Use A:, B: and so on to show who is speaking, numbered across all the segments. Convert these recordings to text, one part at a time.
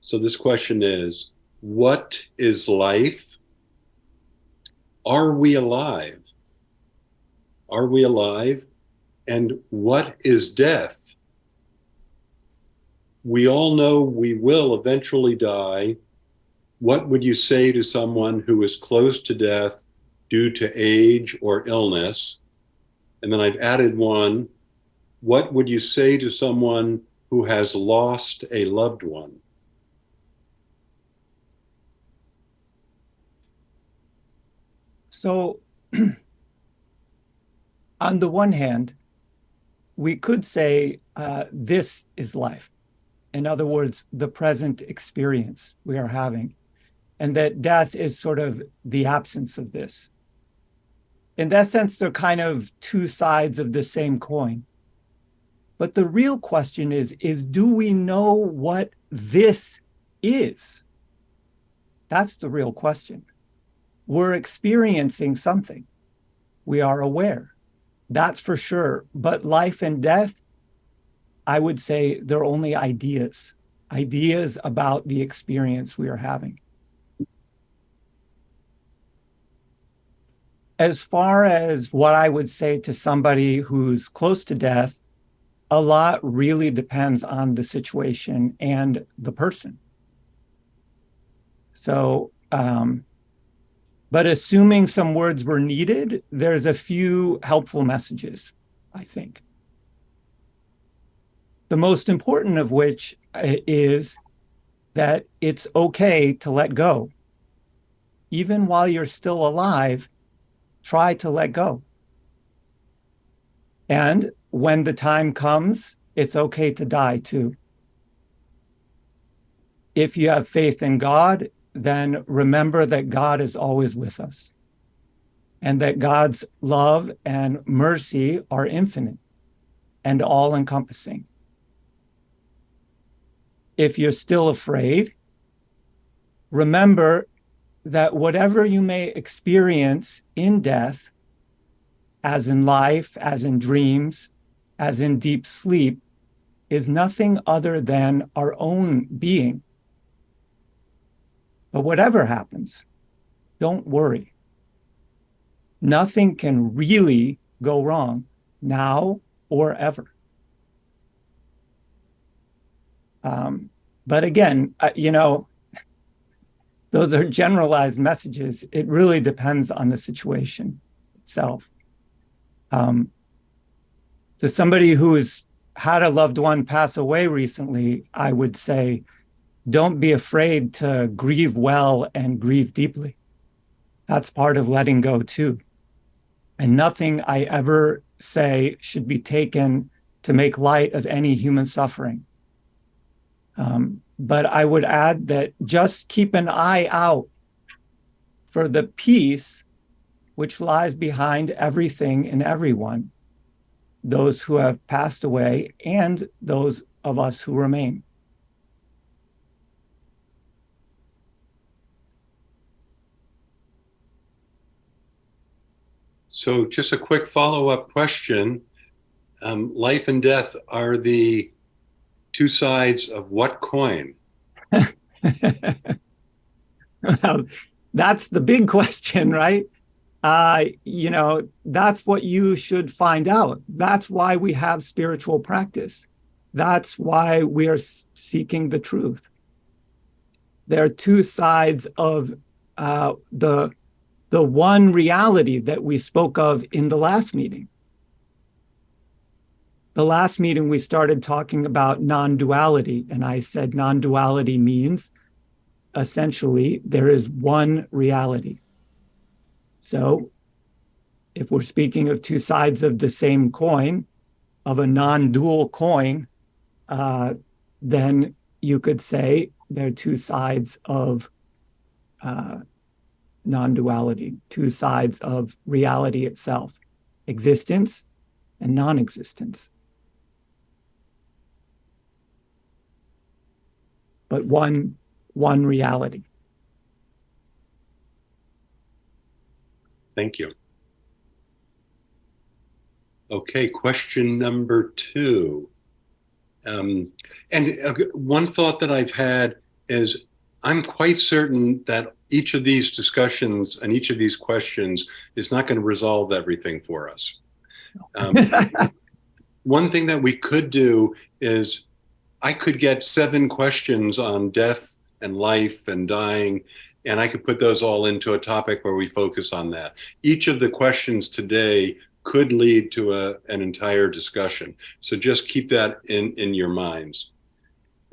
A: So this question is, what is life? Are we alive? Are we alive? And what is death? We all know we will eventually die. What would you say to someone who is close to death due to age or illness? And then I've added one. What would you say to someone who has lost a loved one?
B: So, on the one hand, we could say this is life. In other words, the present experience we are having, and that death is sort of the absence of this. In that sense, they're kind of two sides of the same coin. But the real question is do we know what this is? That's the real question. We're experiencing something. We are aware. That's for sure. But life and death, I would say they're only ideas, ideas about the experience we are having. As far as what I would say to somebody who's close to death, a lot really depends on the situation and the person. So, but assuming some words were needed, there's a few helpful messages, I think. The most important of which is that it's okay to let go. Even while you're still alive, try to let go. And when the time comes, it's okay to die too. If you have faith in God, then remember that God is always with us and that God's love and mercy are infinite and all encompassing. If you're still afraid, remember that whatever you may experience in death, as in life, as in dreams, as in deep sleep, is nothing other than our own being. But whatever happens, don't worry. Nothing can really go wrong now or ever. But again, those are generalized messages. It really depends on the situation itself. To somebody who has had a loved one pass away recently, I would say, don't be afraid to grieve well and grieve deeply. That's part of letting go too. And nothing I ever say should be taken to make light of any human suffering. But I would add that just keep an eye out for the peace which lies behind everything and everyone, those who have passed away and those of us who remain.
A: So just a quick follow-up question. Life and death are the two sides of what coin?
B: Well, that's the big question, right? That's what you should find out. That's why we have spiritual practice. That's why we are seeking the truth. There are two sides of the one reality that we spoke of in the last meeting. The last meeting, we started talking about non-duality, and I said non-duality means essentially there is one reality. So if we're speaking of two sides of the same coin, of a non-dual coin, then you could say there are two sides of non-duality, two sides of reality itself, existence and non-existence. But one reality.
A: Thank you. Okay, question number two. And one thought that I've had is I'm quite certain that each of these discussions and each of these questions is not going to resolve everything for us. Um, One thing that we could do is I could get 7 questions on death and life and dying, and I could put those all into a topic where we focus on that. Each of the questions today could lead to an entire discussion. So just keep that in your minds.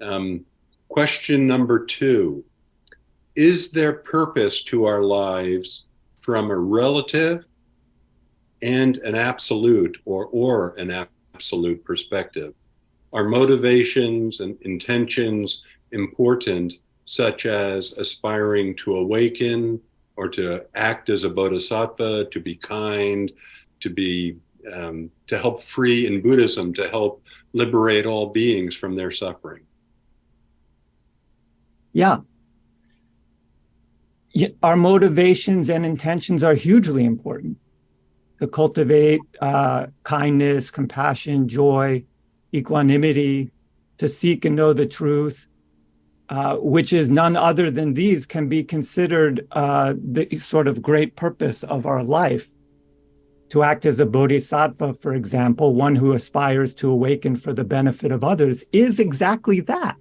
A: Um, Question number 2: is there purpose to our lives from a relative and an absolute or an absolute perspective? Are motivations and intentions important, such as aspiring to awaken or to act as a bodhisattva, to be kind, to be to help free in Buddhism, to help liberate all beings from their suffering?
B: Yeah. Our motivations and intentions are hugely important to cultivate kindness, compassion, joy, equanimity, to seek and know the truth, which is none other than these can be considered the sort of great purpose of our life. To act as a bodhisattva, for example, one who aspires to awaken for the benefit of others, is exactly that.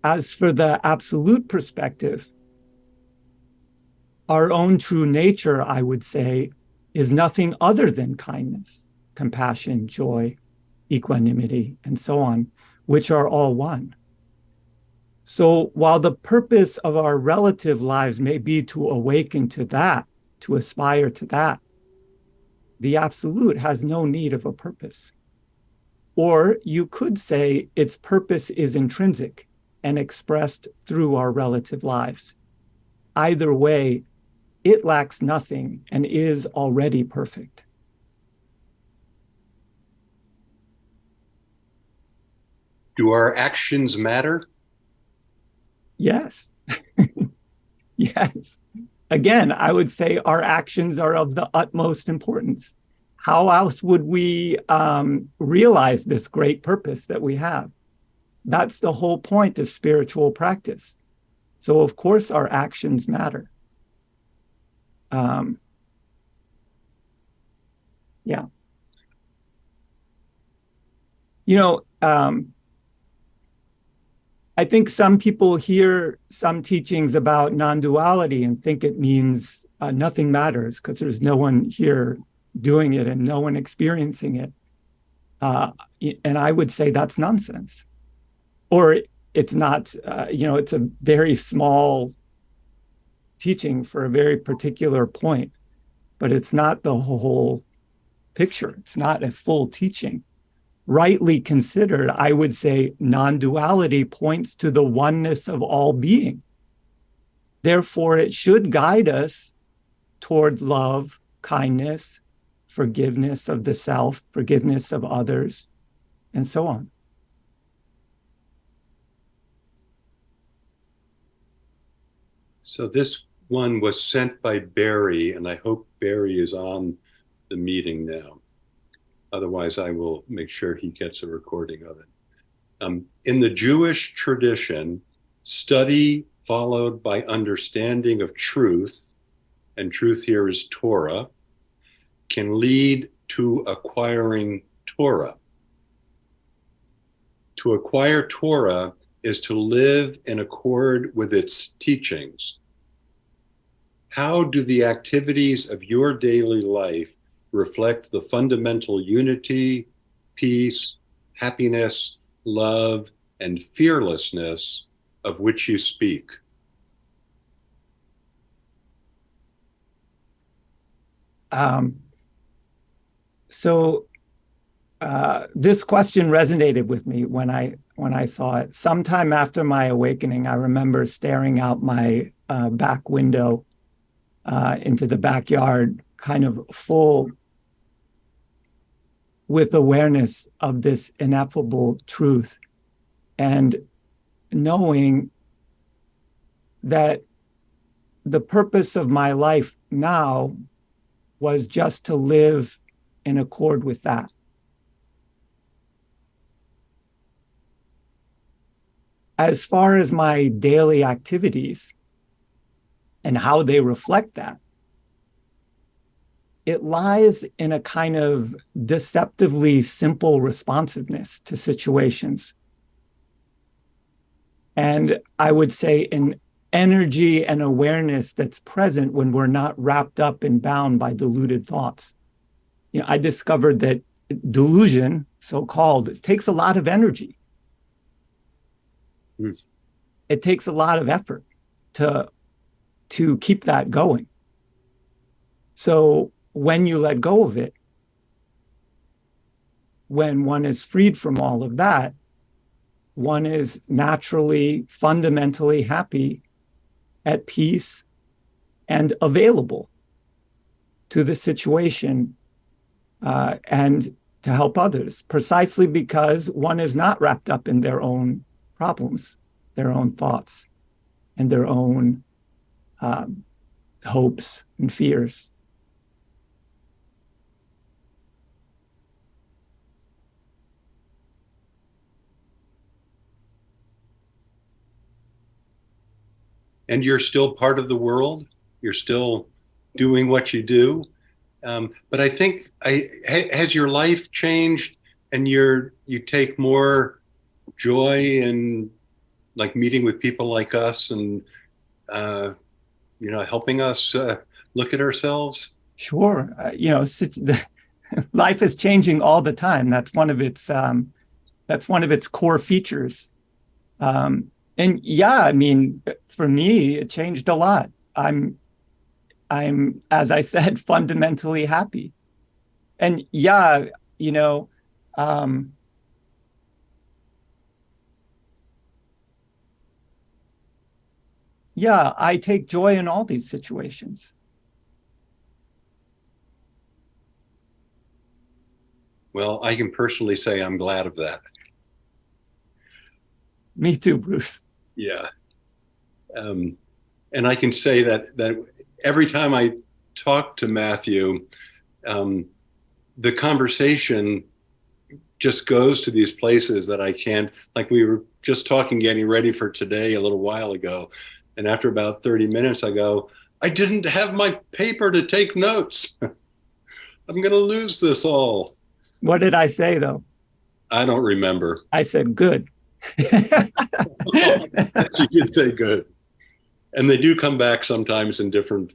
B: As for the absolute perspective, our own true nature, I would say, is nothing other than kindness, compassion, joy, equanimity, and so on, which are all one. So while the purpose of our relative lives may be to awaken to that, to aspire to that, the absolute has no need of a purpose. Or you could say its purpose is intrinsic and expressed through our relative lives. Either way, it lacks nothing and is already perfect.
A: Do our actions matter?
B: Yes. Yes. Again, I would say our actions are of the utmost importance. How else would we realize this great purpose that we have? That's the whole point of spiritual practice. So, of course, our actions matter. Yeah. You know, I think some people hear some teachings about non-duality and think it means nothing matters because there's no one here doing it and no one experiencing it. And I would say that's nonsense. Or it's not, it's a very small teaching for a very particular point, but it's not the whole picture. It's not a full teaching. Rightly considered, I would say non-duality points to the oneness of all being. Therefore, it should guide us toward love, kindness, forgiveness of the self, forgiveness of others, and so on.
A: So this one was sent by Barry, and I hope Barry is on the meeting now. Otherwise, I will make sure he gets a recording of it. In the Jewish tradition, study followed by understanding of truth, and truth here is Torah, can lead to acquiring Torah. To acquire Torah is to live in accord with its teachings. How do the activities of your daily life reflect the fundamental unity, peace, happiness, love, and fearlessness of which you speak?
B: So this question resonated with me when I saw it. Sometime after my awakening, I remember staring out my back window into the backyard, kind of full with awareness of this ineffable truth and knowing that the purpose of my life now was just to live in accord with that. As far as my daily activities and how they reflect that, it lies in a kind of deceptively simple responsiveness to situations. And I would say an energy and awareness that's present when we're not wrapped up and bound by deluded thoughts. I discovered that delusion, so called, takes a lot of energy.
A: Mm.
B: It takes a lot of effort to keep that going. So when you let go of it, when one is freed from all of that, one is naturally, fundamentally happy, at peace, and available to the situation and to help others, precisely because one is not wrapped up in their own problems, their own thoughts, and their own um, hopes and fears.
A: And you're still part of the world. You're still doing what you do. But I think has your life changed, and you take more joy in like meeting with people like us, and uh, helping us look at ourselves.
B: Sure, life is changing all the time. That's one of its core features. And yeah, I mean, for me, it changed a lot. I'm, as I said, fundamentally happy. And yeah, you know, um, yeah, I take joy in all these situations.
A: Well, I can personally say I'm glad of that.
B: Me too, Bruce.
A: Yeah. Um, and I can say that every time I talk to Matthew, um, the conversation just goes to these places that I can't. Like we were just talking, getting ready for today a little while ago, and after about 30 minutes, I go, I didn't have my paper to take notes. I'm going to lose this all.
B: What did I say though?
A: I don't remember.
B: I said good.
A: You did say good. And they do come back sometimes in different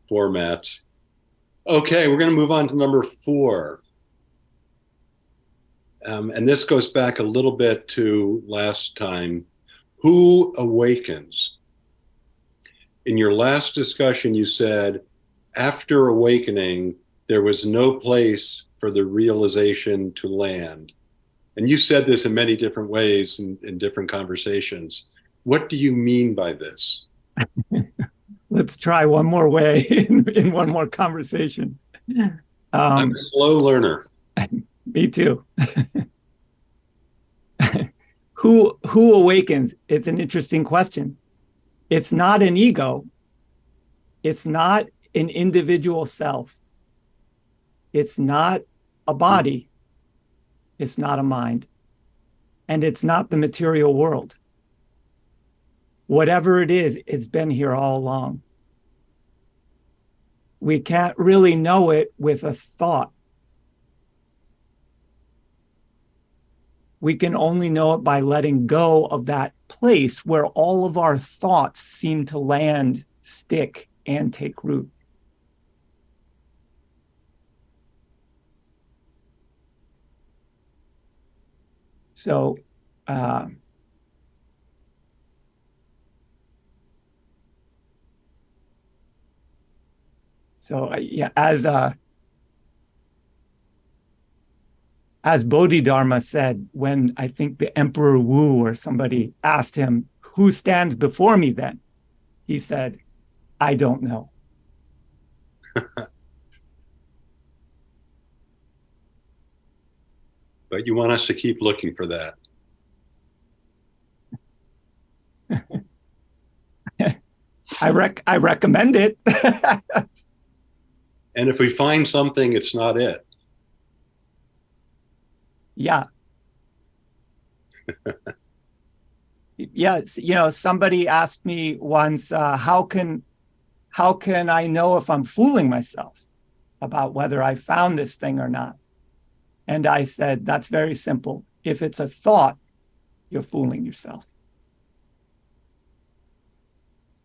A: formats. Okay, we're going to move on to number 4. And this goes back a little bit to last time. Who awakens? In your last discussion, you said after awakening, there was no place for the realization to land. And you said this in many different ways in different conversations. What do you mean by this?
B: Let's try one more way in one more conversation.
A: I'm a slow learner.
B: Me too. Who awakens? It's an interesting question. It's not an ego. It's not an individual self. It's not a body. It's not a mind. And it's not the material world. Whatever it is, it's been here all along. We can't really know it with a thought. We can only know it by letting go of that place where all of our thoughts seem to land, stick, and take root. So, uh, yeah, as Bodhidharma said, when I think the Emperor Wu or somebody asked him, "Who stands before me?" Then he said, "I don't know."
A: But you want us to keep looking for that.
B: I recommend it.
A: And if we find something, it's not it.
B: Yeah. Yes, somebody asked me once, how can I know if I'm fooling myself about whether I found this thing or not? And I said, that's very simple. If it's a thought, you're fooling yourself.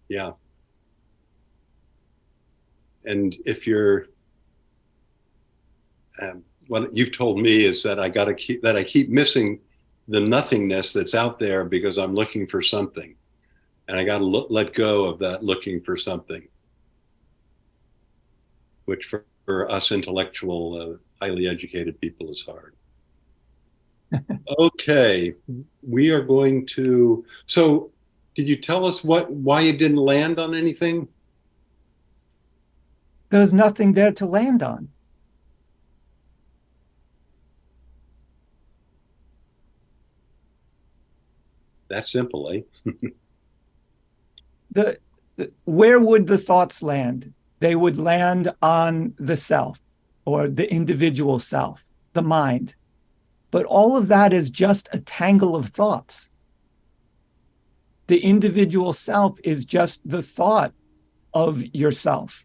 A: Yeah. And if you're, what you've told me is that I keep missing the nothingness that's out there because I'm looking for something, and I got to let go of that looking for something, which for us intellectual, highly educated people is hard. Okay, we are going to. So, did you tell us why you didn't land on anything?
B: There's nothing there to land on.
A: That simple, eh?
B: The, where would the thoughts land? They would land on the self or the individual self, the mind. But all of that is just a tangle of thoughts. The individual self is just the thought of yourself,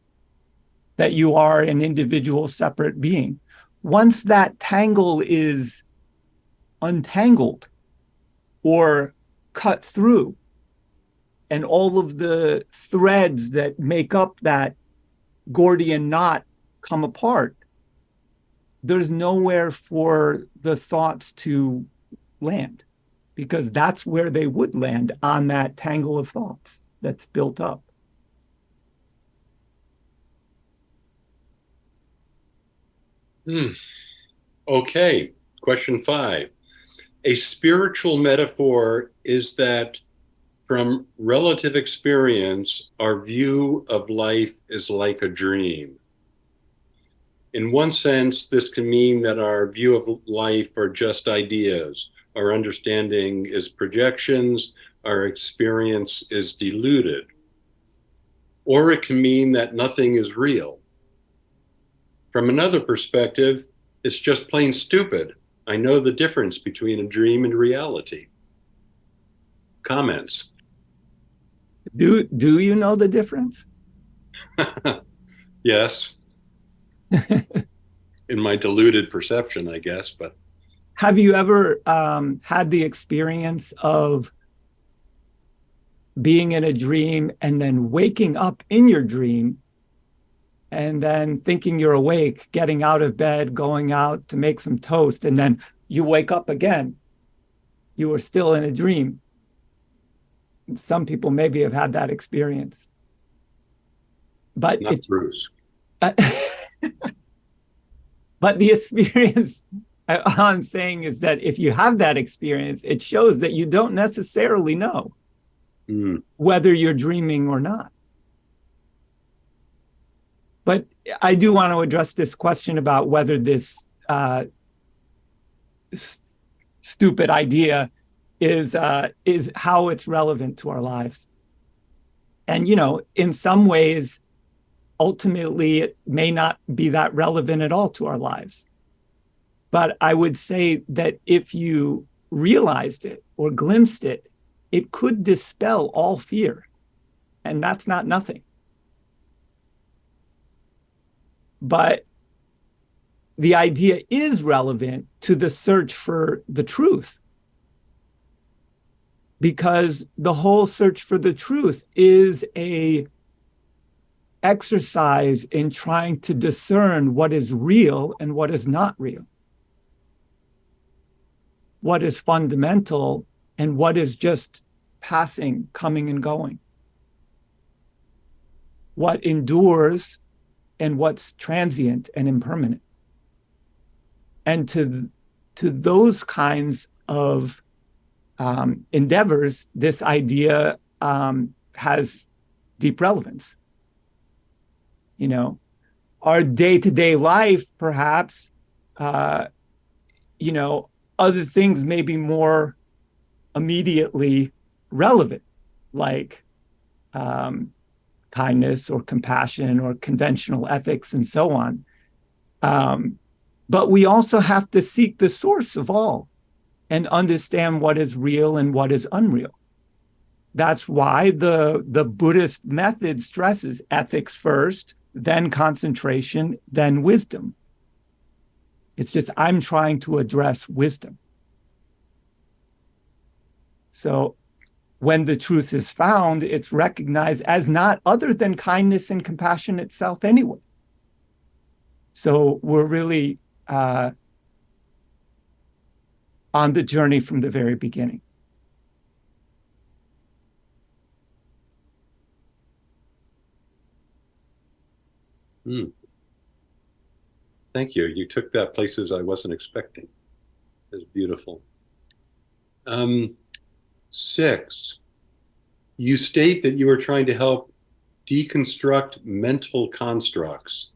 B: that you are an individual separate being. Once that tangle is untangled or cut through, and all of the threads that make up that Gordian knot come apart, there's nowhere for the thoughts to land, because that's where they would land, on that tangle of thoughts that's built up.
A: Hmm. Okay, question 5. A spiritual metaphor is that from relative experience, our view of life is like a dream. In one sense, this can mean that our view of life are just ideas, our understanding is projections, our experience is diluted. Or it can mean that nothing is real. From another perspective, it's just plain stupid. I know the difference between a dream and reality. Comments?
B: Do you know the difference?
A: Yes, in my diluted perception, I guess, but
B: Have you ever had the experience of being in a dream and then waking up in your dream and then thinking you're awake, getting out of bed, going out to make some toast, and then you wake up again? You were still in a dream. Some people maybe have had that experience, but
A: not Bruce.
B: uh, but the experience, all I'm saying is that if you have that experience, it shows that you don't necessarily know whether you're dreaming or not. But I do want to address this question about whether this stupid idea is how it's relevant to our lives. And in some ways, ultimately, it may not be that relevant at all to our lives. But I would say that if you realized it or glimpsed it, it could dispel all fear. And that's not nothing. But the idea is relevant to the search for the truth, because the whole search for the truth is a exercise in trying to discern what is real and what is not real, what is fundamental and what is just passing, coming and going, what endures and what's transient and impermanent. And to those kinds of endeavors, this idea has deep relevance. Our day-to-day life, perhaps, other things may be more immediately relevant, like kindness or compassion or conventional ethics and so on. But we also have to seek the source of all and understand what is real and what is unreal. That's why the Buddhist method stresses ethics first, then concentration, then wisdom. It's just I'm trying to address wisdom. So when the truth is found, it's recognized as not other than kindness and compassion itself anyway. So we're really on the journey from the very beginning.
A: Hmm. Thank you. You took that places I wasn't expecting. It's beautiful. 6, you state that you are trying to help deconstruct mental constructs,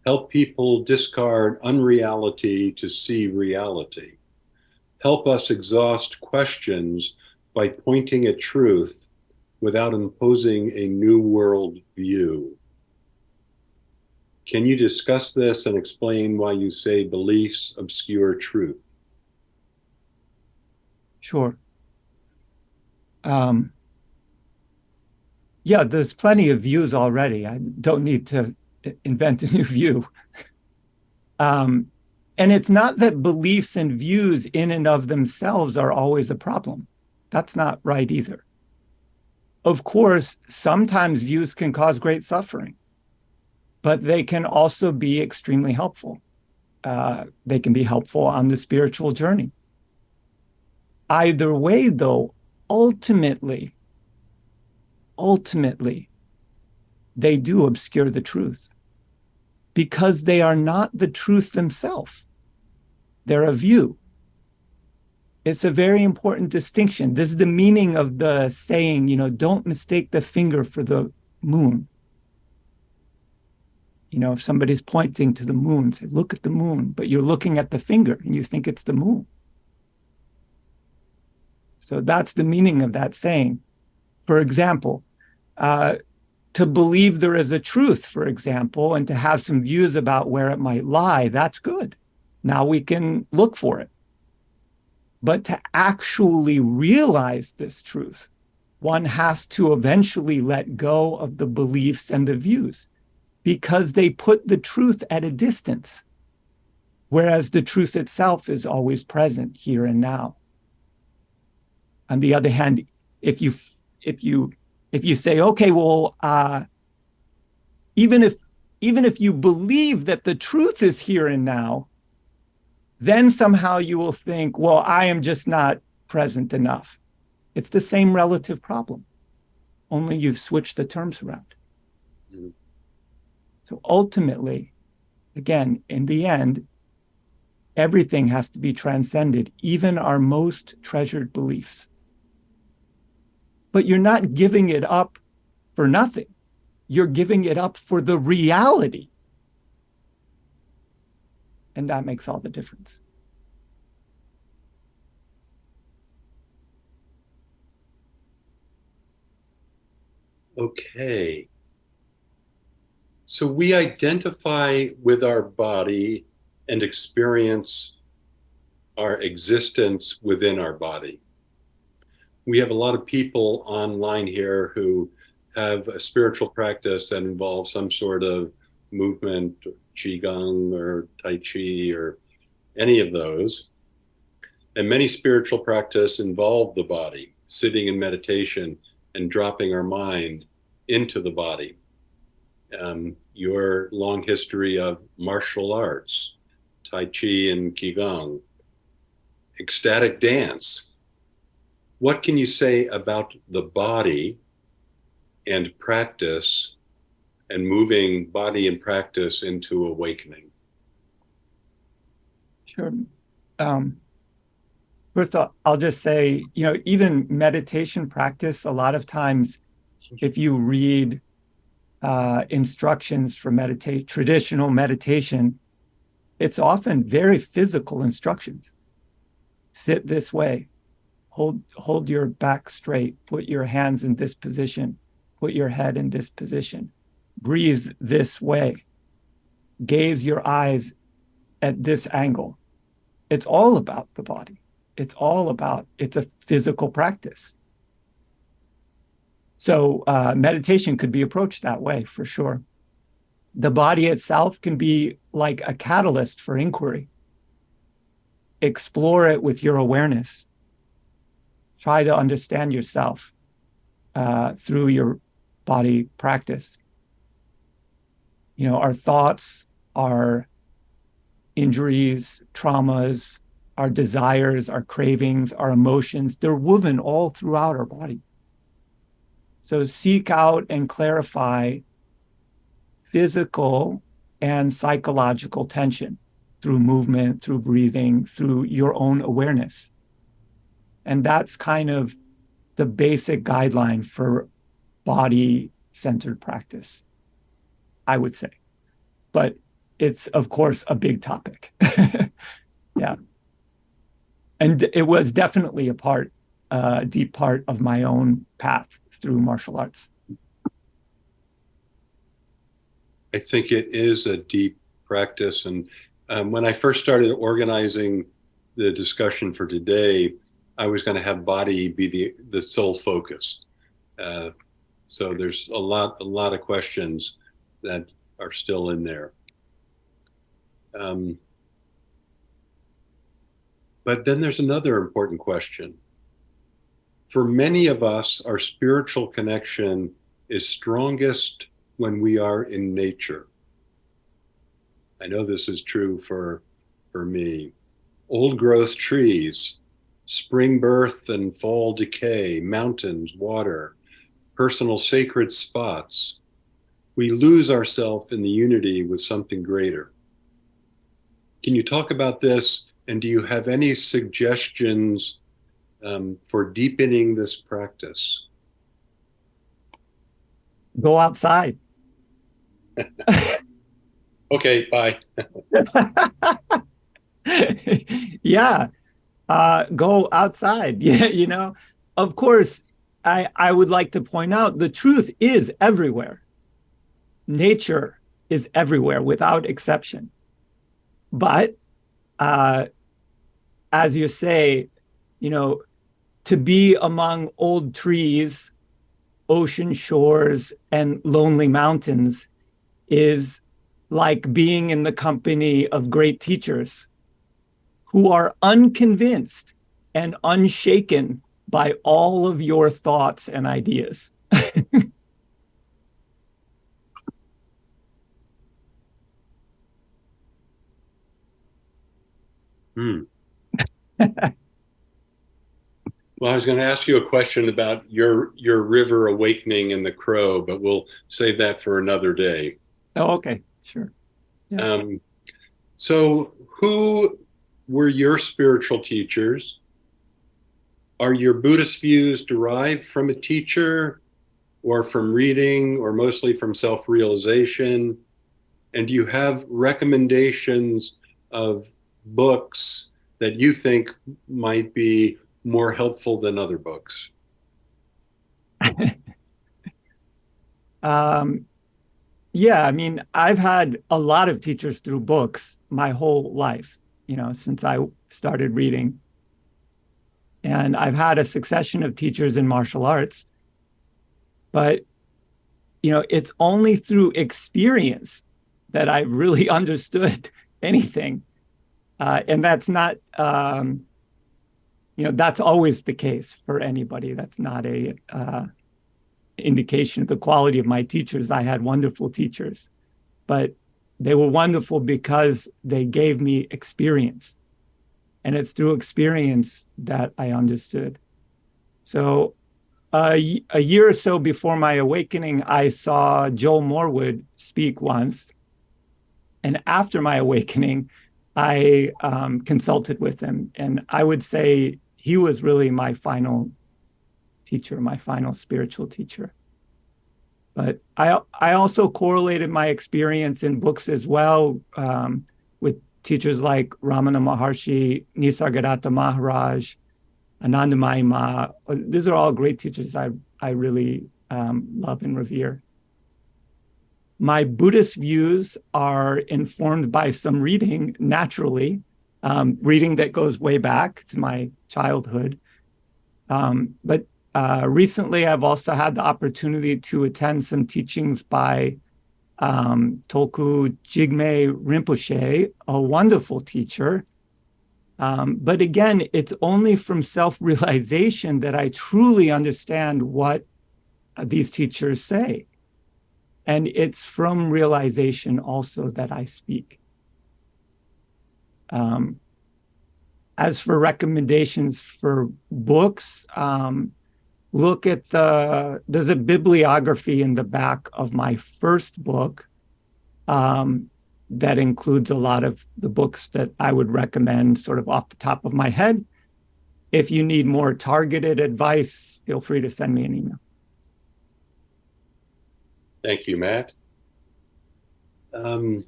A: help people discard unreality to see reality, help us exhaust questions by pointing at truth without imposing a new world view. Can you discuss this and explain why you say beliefs obscure truth?
B: Sure. Yeah, there's plenty of views already. I don't need to invent a new view. And it's not that beliefs and views in and of themselves are always a problem. That's not right either. Of course, sometimes views can cause great suffering, but they can also be extremely helpful. They can be helpful on the spiritual journey. Either way, though, ultimately, they do obscure the truth because they are not the truth themselves. They're a view. It's a very important distinction. This is the meaning of the saying, don't mistake the finger for the moon. If somebody's pointing to the moon, say, look at the moon, but you're looking at the finger and you think it's the moon. So that's the meaning of that saying. For example, to believe there is a truth, for example, and to have some views about where it might lie, that's good. Now we can look for it. But to actually realize this truth, one has to eventually let go of the beliefs and the views because they put the truth at a distance, whereas the truth itself is always present here and now. On the other hand, if you say, okay, well, even if you believe that the truth is here and now, then somehow you will think, well, I am just not present enough. It's the same relative problem, only you've switched the terms around. Mm-hmm. So ultimately, again, in the end, everything has to be transcended, even our most treasured beliefs. But you're not giving it up for nothing. You're giving it up for the reality. And that makes all the difference.
A: Okay. So we identify with our body and experience our existence within our body. We have a lot of people online here who have a spiritual practice that involves some sort of movement, qigong or tai chi or any of those. And many spiritual practice involve the body, sitting in meditation and dropping our mind into the body. Your long history of martial arts, tai chi and qigong, ecstatic dance. What can you say about the body and practice and moving body and practice into awakening?
B: Sure. First, I'll just say, even meditation practice, a lot of times, if you read instructions for traditional meditation, it's often very physical instructions. Sit this way, hold your back straight, put your hands in this position, put your head in this position, breathe this way, gaze your eyes at this angle. It's all about the body. It's a physical practice. So meditation could be approached that way for sure. The body itself can be like a catalyst for inquiry. Explore it with your awareness. Try to understand yourself through your body practice. You know, our thoughts, our injuries, traumas, our desires, our cravings, our emotions, they're woven all throughout our body. So seek out and clarify physical and psychological tension through movement, through breathing, through your own awareness. And that's kind of the basic guideline for body-centered practice, I would say. But it's, of course, a big topic. Yeah. And it was definitely a deep part of my own path through martial arts.
A: I think it is a deep practice. And when I first started organizing the discussion for today, I was going to have body be the sole focus. So there's a lot of questions that are still in there. But then there's another important question. For many of us, our spiritual connection is strongest when we are in nature. I know this is true for me. Old growth trees, spring birth and fall decay, mountains, water, personal sacred spots. We lose ourselves in the unity with something greater. Can you talk about this? And do you have any suggestions for deepening this practice?
B: Go outside.
A: Okay, bye.
B: Yeah. Go outside. Yeah, you know, of course, I would like to point out the truth is everywhere. Nature is everywhere without exception. But as you say, you know, to be among old trees, ocean shores, and lonely mountains is like being in the company of great teachers who are unconvinced and unshaken by all of your thoughts and ideas.
A: Well, I was going to ask you a question about your river awakening and the crow, but we'll save that for another day.
B: Oh, okay, sure. Yeah.
A: So, who were your spiritual teachers? Are your Buddhist views derived from a teacher, or from reading, or mostly from self-realization? And do you have recommendations of books that you think might be more helpful than other books?
B: Yeah, I mean, I've had a lot of teachers through books my whole life, you know, since I started reading. And I've had a succession of teachers in martial arts. But, you know, it's only through experience that I really understood anything. And that's not, you know, that's always the case for anybody. That's not a indication of the quality of my teachers. I had wonderful teachers, but they were wonderful because they gave me experience. And it's through experience that I understood. So a year or so before my awakening, I saw Joel Morwood speak once. And after my awakening, I consulted with him. And I would say he was really my final teacher, my final spiritual teacher. But I also correlated my experience in books as well with teachers like Ramana Maharshi, Nisargadatta Maharaj, Anandamayi Ma. These are all great teachers I really love and revere. My Buddhist views are informed by some reading, naturally, reading that goes way back to my childhood. But Recently, I've also had the opportunity to attend some teachings by Tulku Jigme Rinpoche, a wonderful teacher. But again, it's only from self-realization that I truly understand what these teachers say. And it's from realization also that I speak. As for recommendations for books, look at there's a bibliography in the back of my first book that includes a lot of the books that I would recommend sort of off the top of my head. If you need more targeted advice, feel free to send me an email.
A: Thank you, Matt. How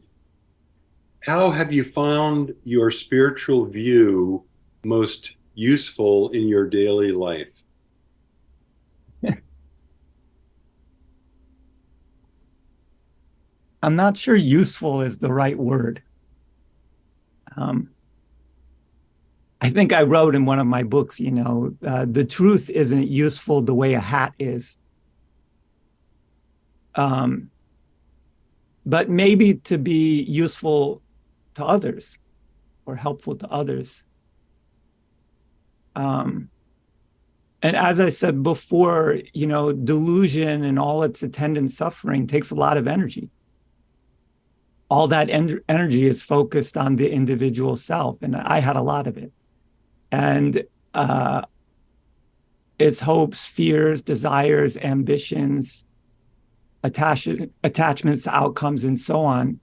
A: have you found your spiritual view most useful in your daily life?
B: I'm not sure useful is the right word. I think I wrote in one of my books, the truth isn't useful the way a hat is. But maybe to be useful to others or helpful to others. And as I said before, delusion and all its attendant suffering takes a lot of energy. All that energy is focused on the individual self, and I had a lot of it. And its hopes, fears, desires, ambitions, attachments, outcomes, and so on.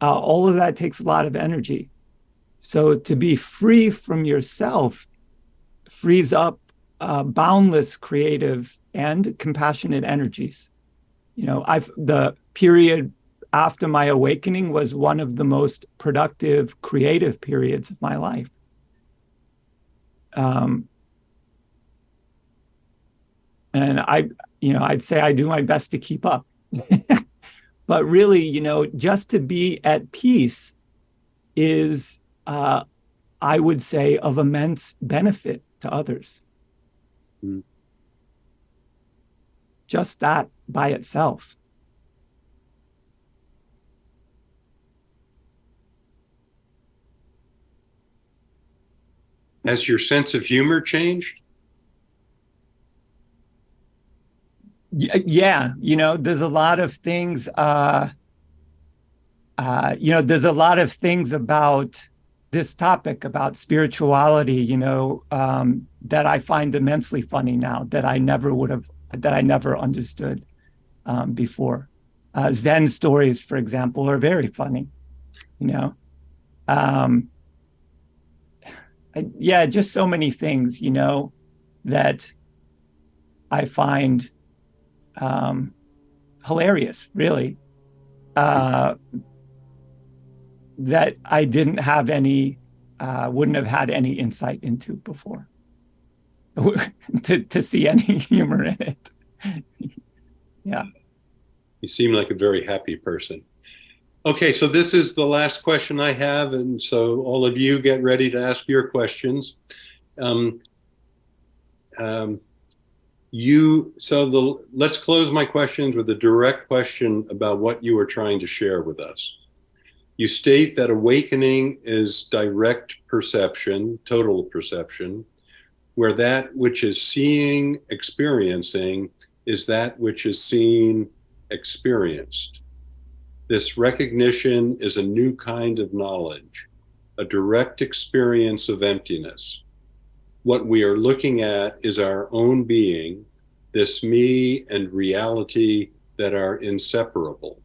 B: All of that takes a lot of energy. So to be free from yourself frees up boundless creative and compassionate energies. The period after my awakening was one of the most productive, creative periods of my life. And I'd say I do my best to keep up. But really, just to be at peace is, I would say, of immense benefit to others. Mm. Just that by itself.
A: Has your sense of humor changed?
B: Yeah, there's a lot of things, there's a lot of things about this topic, about spirituality, that I find immensely funny now, that I never understood before. Zen stories, for example, are very funny, just so many things, that I find hilarious, really, that I wouldn't have had any insight into before, to see any humor in it. Yeah.
A: You seem like a very happy person. Okay, so this is the last question I have, and so all of you get ready to ask your questions. Let's close my questions with a direct question about what you were trying to share with us. You state that awakening is direct perception, total perception, where that which is seeing, experiencing, is that which is seen, experienced. This recognition is a new kind of knowledge, a direct experience of emptiness. What we are looking at is our own being, this me and reality that are inseparable.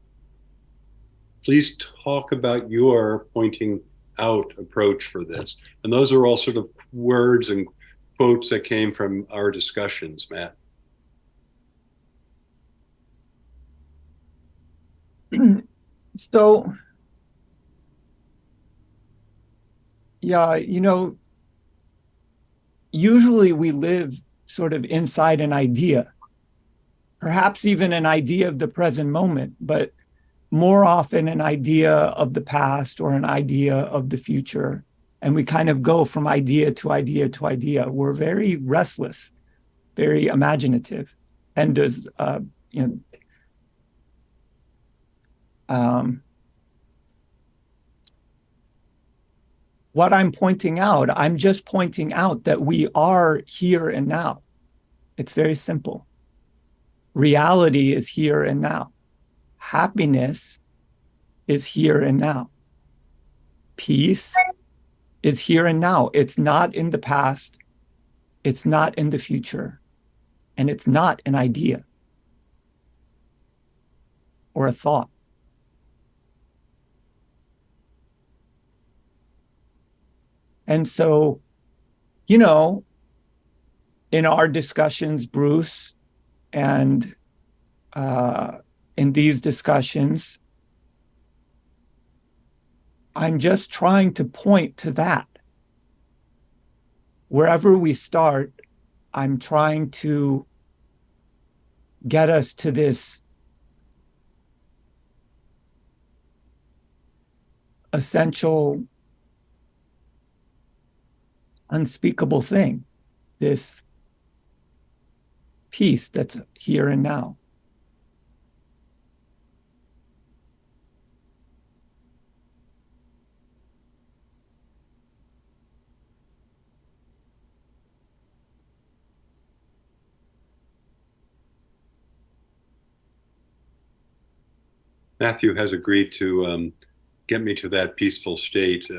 A: Please talk about your pointing out approach for this. And those are all sort of words and quotes that came from our discussions, Matt.
B: So, yeah, usually we live sort of inside an idea, perhaps even an idea of the present moment, but more often an idea of the past or an idea of the future. And we kind of go from idea to idea to idea. We're very restless very imaginative, and there's you know what I'm just pointing out that we are here and now. It's very simple. Reality is here and now. Happiness is here and now. Peace is here and now. It's not in the past. It's not in the future. And it's not an idea or a thought. And so, you know, in our discussions, Bruce, and in these discussions, I'm just trying to point to that. Wherever we start, I'm trying to get us to this essential, unspeakable thing, this peace that's here and now.
A: Matthew has agreed to get me to that peaceful state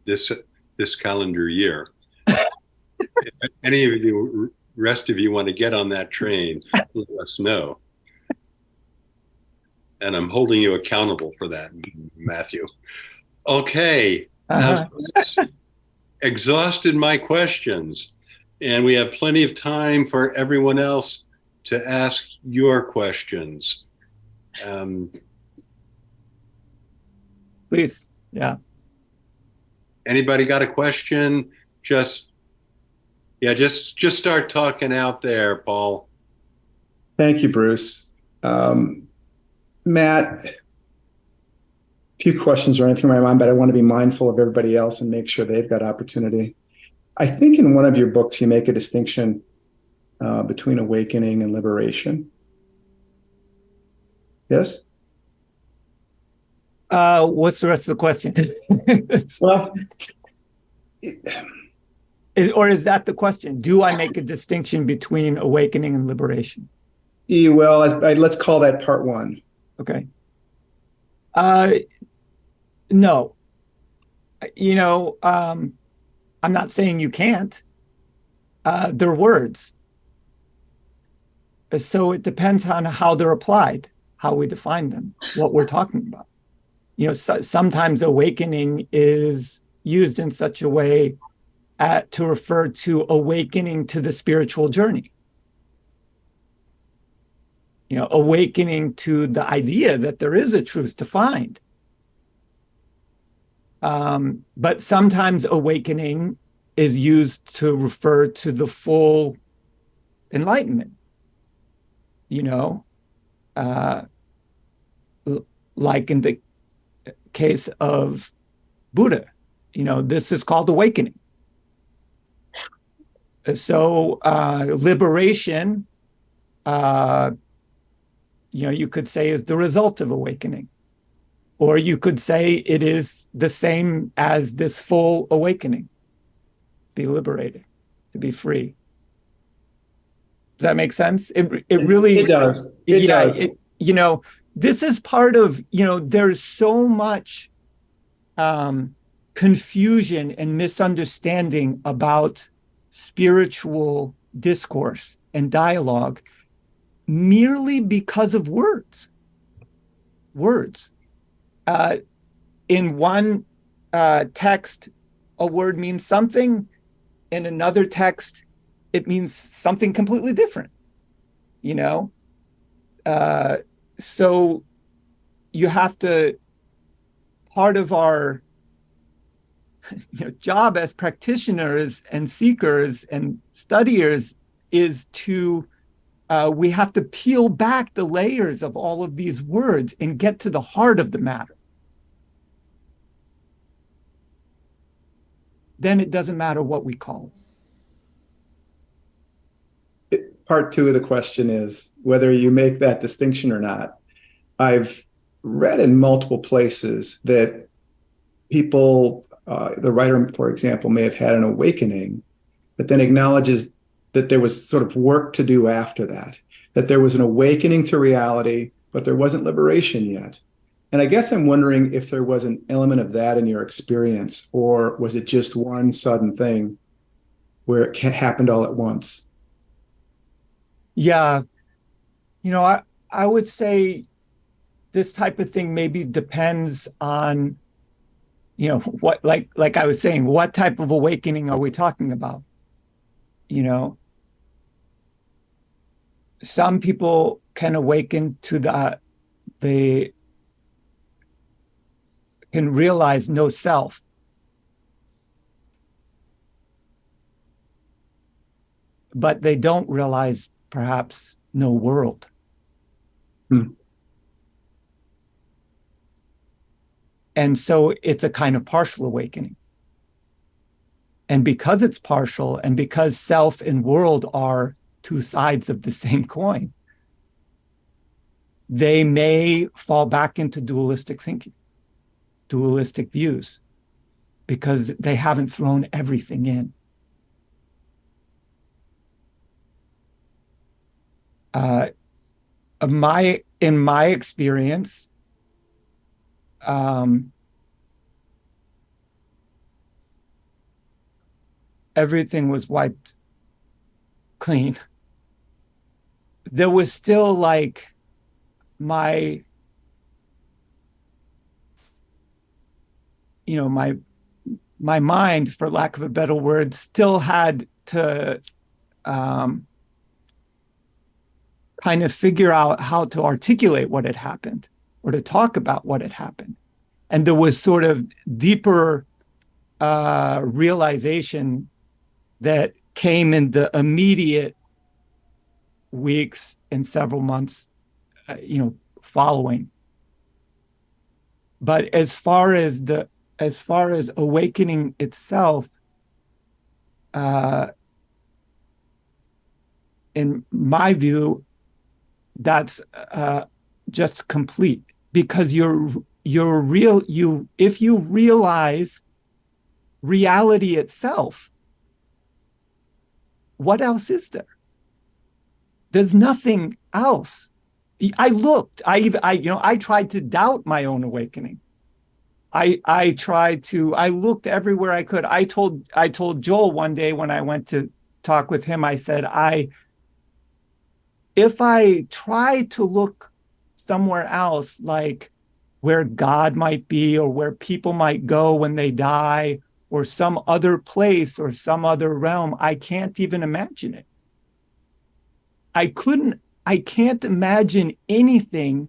A: this calendar year. If any of you, rest of you, want to get on that train, let us know. And I'm holding you accountable for that, Matthew. Okay, I've exhausted my questions, and we have plenty of time for everyone else to ask your questions.
B: Please, yeah.
A: Anybody got a question? Just start talking out there, Paul.
C: Thank you, Bruce. Matt, a few questions running through my mind, but I want to be mindful of everybody else and make sure they've got opportunity. I think in one of your books, you make a distinction between awakening and liberation. Yes?
B: What's the rest of the question?
C: Well,
B: or is that the question? Do I make a distinction between awakening and liberation?
C: well, let's call that part one.
B: Okay. No. I'm not saying you can't. They're words. So it depends on how they're applied, how we define them, what we're talking about. Sometimes awakening is used in such a way to refer to awakening to the spiritual journey. Awakening to the idea that there is a truth to find. But sometimes awakening is used to refer to the full enlightenment. Like in the case of Buddha, this is called awakening. So liberation, you could say is the result of awakening. Or you could say it is the same as this full awakening, be liberated, to be free. Does that make sense? It really
C: it does. It does.
B: This is part of, there's so much confusion and misunderstanding about spiritual discourse and dialogue merely because of words. In one text, a word means something. In another text, it means something completely different. So you have to, part of our job as practitioners and seekers and studiers is to we have to peel back the layers of all of these words and get to the heart of the matter. Then it doesn't matter what we call it.
C: part two of the question is whether you make that distinction or not. I've read in multiple places that people, the writer, for example, may have had an awakening, but then acknowledges that there was sort of work to do after that, that there was an awakening to reality, but there wasn't liberation yet. And I guess I'm wondering if there was an element of that in your experience, or was it just one sudden thing where it happened all at once?
B: Yeah, I would say this type of thing maybe depends on, what, like I was saying, what type of awakening are we talking about? Some people can awaken to they can realize no self. But they don't realize perhaps no world.
C: Hmm.
B: And so it's a kind of partial awakening. And because it's partial, and because self and world are two sides of the same coin, they may fall back into dualistic thinking, dualistic views, because they haven't thrown everything in. In my experience, everything was wiped clean. There was still like my mind, for lack of a better word, still had to kind of figure out how to articulate what had happened or to talk about what had happened. And there was sort of deeper realization that came in the immediate weeks and several months, following. But as far as awakening itself, in my view, that's just complete, because if you realize reality itself, what else is there? There's nothing else. I tried to doubt my own awakening. I looked everywhere I could. I told Joel one day when I went to talk with him, I said, if I try to look somewhere else, like where God might be, or where people might go when they die, or some other place or some other realm, I can't even imagine it. I can't imagine anything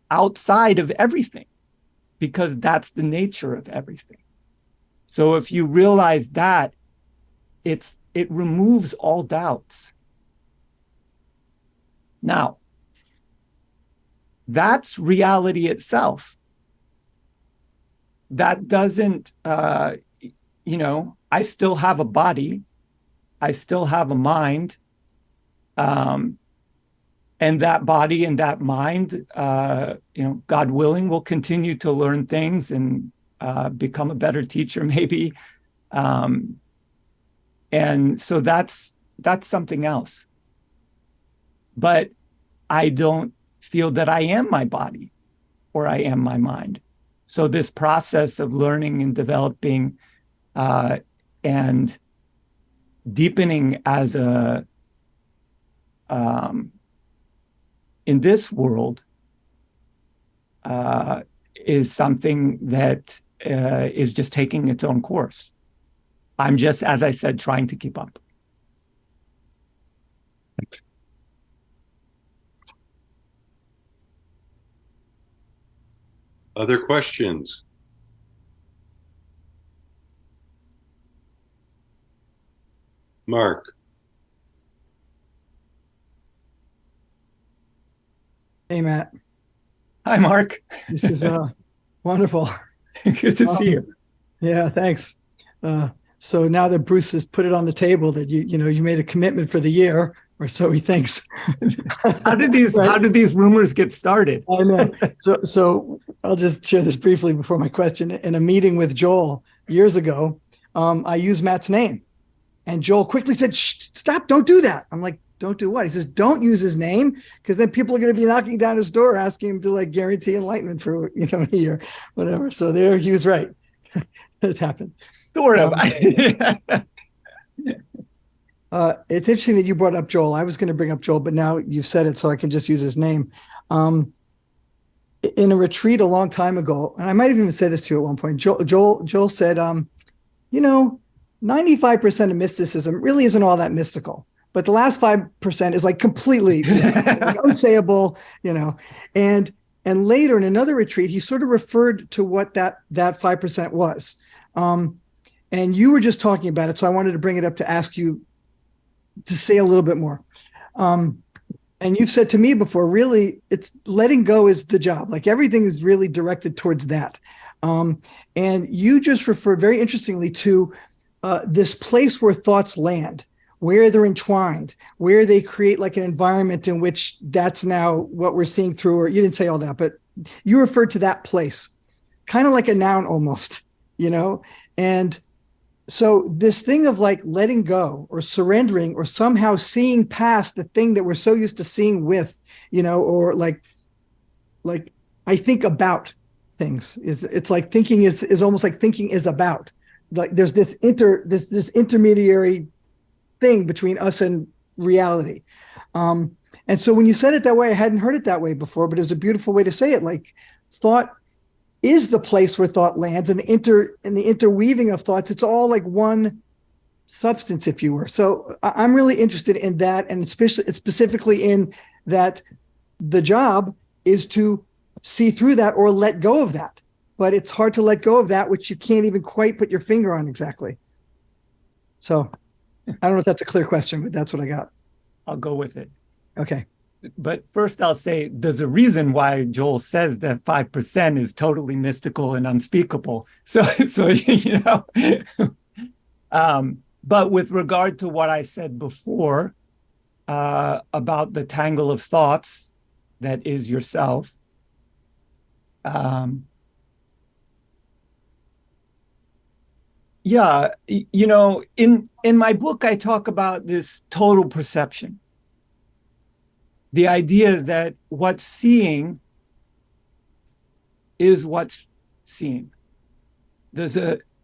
B: outside of everything, because that's the nature of everything. So if you realize that, it removes all doubts. Now, that's reality itself. That doesn't, I still have a body. I still have a mind. And that body and that mind, God willing, will continue to learn things and become a better teacher, maybe. And so that's something else. But I don't feel that I am my body or I am my mind. So this process of learning and developing and deepening as in this world is something that is just taking its own course. I'm just, as I said, trying to keep up.
C: Thanks.
A: Other questions? Mark.
D: Hey, Matt.
B: Hi, Mark.
D: This is wonderful.
B: Good to see you.
D: Yeah, thanks. So now that Bruce has put it on the table that you made a commitment for the year, or so he thinks.
B: How did these
D: Right.
B: how did these rumors get started?
D: I know. So I'll just share this briefly before my question. In a meeting with Joel years ago, I used Matt's name, and Joel quickly said, "Shh, stop! Don't do that." I'm like, "Don't do what?" He says, "Don't use his name, because then people are going to be knocking down his door asking him to like guarantee enlightenment for a year, whatever." So there, he was right. It happened.
B: Sort of.
D: It's interesting that you brought up Joel. I was going to bring up Joel, but now you've said it, so I can just use his name. In a retreat a long time ago, and I might have even said this to you at one point, Joel said, 95% of mysticism really isn't all that mystical, but the last 5% is like completely unsayable, and later in another retreat, he sort of referred to what that 5% was. And you were just talking about it, so I wanted to bring it up to ask you to say a little bit more. And you've said to me before, really, it's letting go is the job. Like everything is really directed towards that. And you just referred very interestingly to this place where thoughts land, where they're entwined, where they create like an environment in which that's now what we're seeing through, or you didn't say all that, but you referred to that place, kind of like a noun almost, and so this thing of like letting go or surrendering or somehow seeing past the thing that we're so used to seeing with, or like I think about things. It's like thinking is almost like thinking is about. Like there's this intermediary thing between us and reality. And so when you said it that way, I hadn't heard it that way before, but it was a beautiful way to say it. Like thought is the place where thought lands, and the interweaving of thoughts, it's all like one substance, if you were. So I'm really interested in that, and specifically in that the job is to see through that or let go of that. But it's hard to let go of that which you can't even quite put your finger on exactly. So I don't know if that's a clear question, but that's what I got.
B: I'll go with it.
D: Okay.
B: But first, I'll say there's a reason why Joel says that 5% is totally mystical and unspeakable. So but with regard to what I said before about the tangle of thoughts that is yourself, in my book, I talk about this total perception. The idea that what's seeing is what's seen.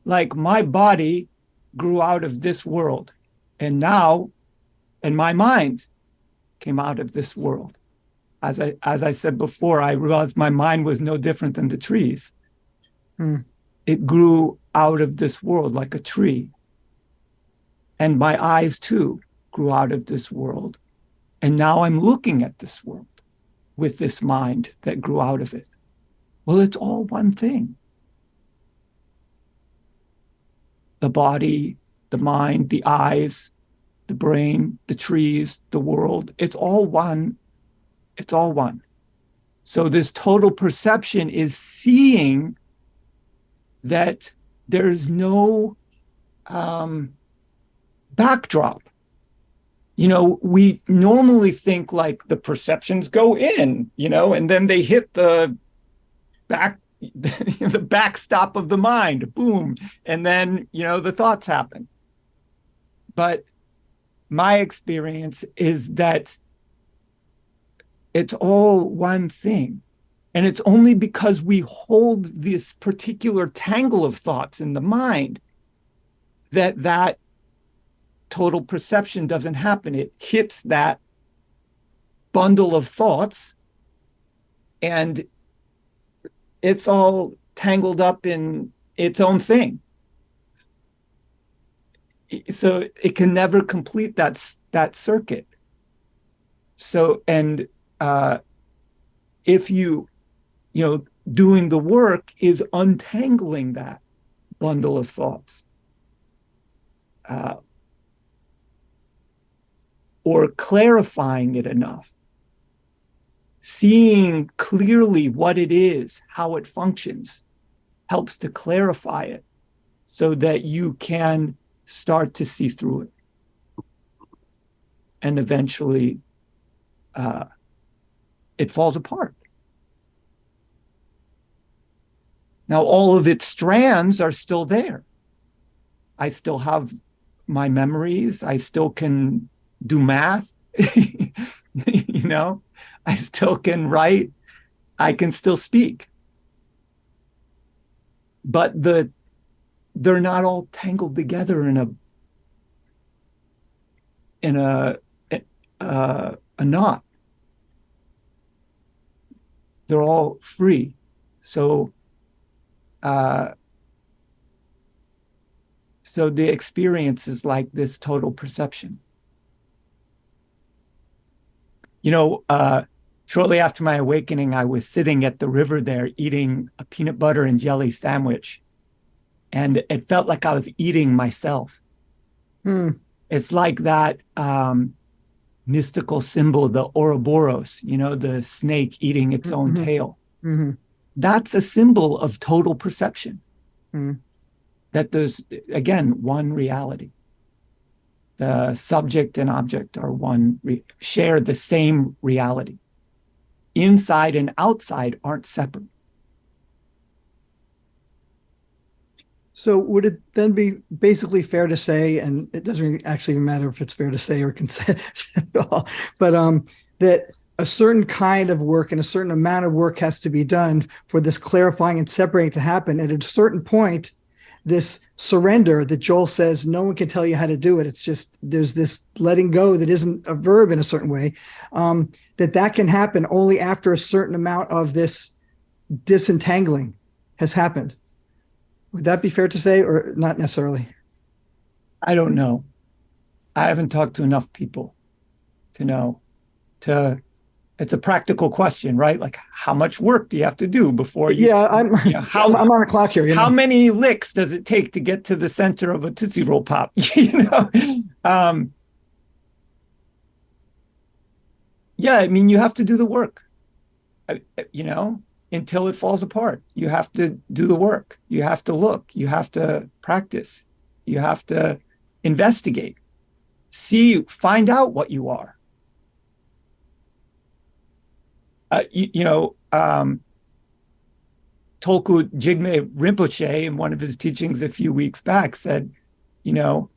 B: Like my body grew out of this world, and my mind came out of this world. As I said before, I realized my mind was no different than the trees. It grew out of this world like a tree. And my eyes too grew out of this world. And now I'm looking at this world with this mind that grew out of it. Well, it's all one thing. The body, the mind, the eyes, the brain, the trees, the world, it's all one. It's all one. So this total perception is seeing that there's no backdrop. We normally think like the perceptions go in, and then they hit the backstop of the mind, boom, and then, the thoughts happen. But my experience is that it's all one thing. And it's only because we hold this particular tangle of thoughts in the mind that total perception doesn't happen. It hits that bundle of thoughts and it's all tangled up in its own thing. So it can never complete that circuit. So, and if doing the work is untangling that bundle of thoughts, or clarifying it enough, seeing clearly what it is, how it functions, helps to clarify it so that you can start to see through it. and eventually it falls apart. Now, all of its strands are still there. I still have my memories. I still can do math. You know, I still can write. I can still speak. But they're not all tangled together in a knot. They're all free. So so the experience is like this total perception. You know, shortly after my awakening, I was sitting at the river there eating a peanut butter and jelly sandwich. And it felt like I was eating myself. It's like that mystical symbol, the Ouroboros, you know, the snake eating its own tail. That's a symbol of total perception. That there's, again, one reality. The subject and object are share the same reality. Inside and outside aren't separate.
D: So would it then be basically fair to say, and it doesn't actually even matter if it's fair to say or consent at all, but that a certain kind of work and a certain amount of work has to be done for this clarifying and separating to happen. And at a certain point, this surrender that Joel says, no one can tell you how to do it. It's just, there's this letting go that isn't a verb in a certain way, that can happen only after a certain amount of this disentangling has happened. Would that be fair to say, or not necessarily?
B: I don't know. I haven't talked to enough people to know. It's a practical question, right? Like, how much work do you have to do before you?
D: Yeah,
B: I'm
D: on a clock here.
B: How many licks does it take to get to the center of a Tootsie Roll Pop? You know, yeah. I mean, you have to do the work. You know, until it falls apart. You have to do the work. You have to look. You have to practice. You have to investigate. Find out what you are. Tulku Jigme Rinpoche, in one of his teachings a few weeks back, said, you're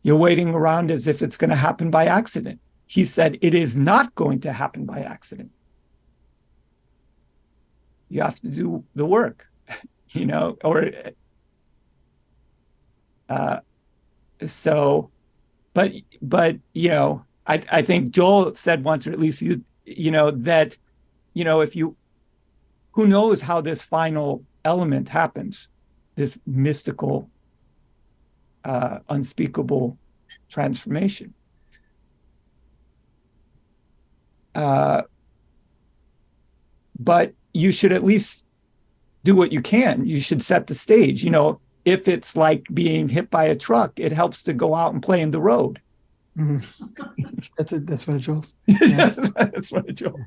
B: waiting around as if it's going to happen by accident. He said, it is not going to happen by accident. You have to do the work, I think Joel said once, or at least that, who knows how this final element happens, this mystical, unspeakable transformation. But you should at least do what you can. You should set the stage. If it's like being hit by a truck, it helps to go out and play in the road.
D: That's what it Joel's.
B: Yeah. That's what it Joel's.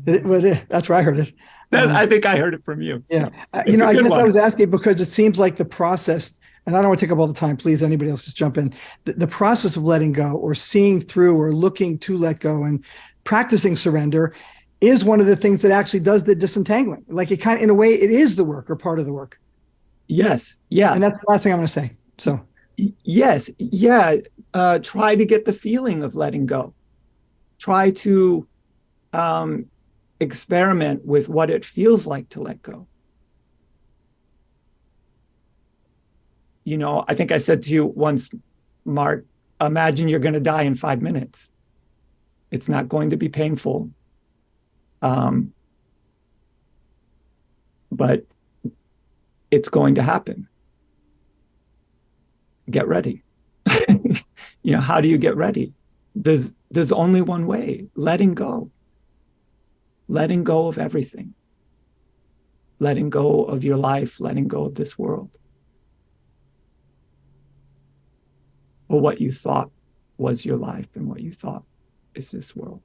D: That's where I heard it.
B: I think I heard it from you.
D: Yeah. I guess I was asking because it seems like the process, and I don't want to take up all the time, please, anybody else just jump in. The process of letting go or seeing through or looking to let go and practicing surrender is one of the things that actually does the disentangling. Like it kind of, in a way, it is the work or part of the work.
B: Yes. Yeah.
D: And that's the last thing I'm going to say. So.
B: Yes. Yeah. Try to get the feeling of letting go. Try to experiment with what it feels like to let go. I think I said to you once, Mark, imagine you're going to die in 5 minutes. It's not going to be painful. But it's going to happen. Get ready. How do you get ready? There's only one way: letting go. Letting go of everything. Letting go of your life, letting go of this world. Or what you thought was your life and what you thought is this world.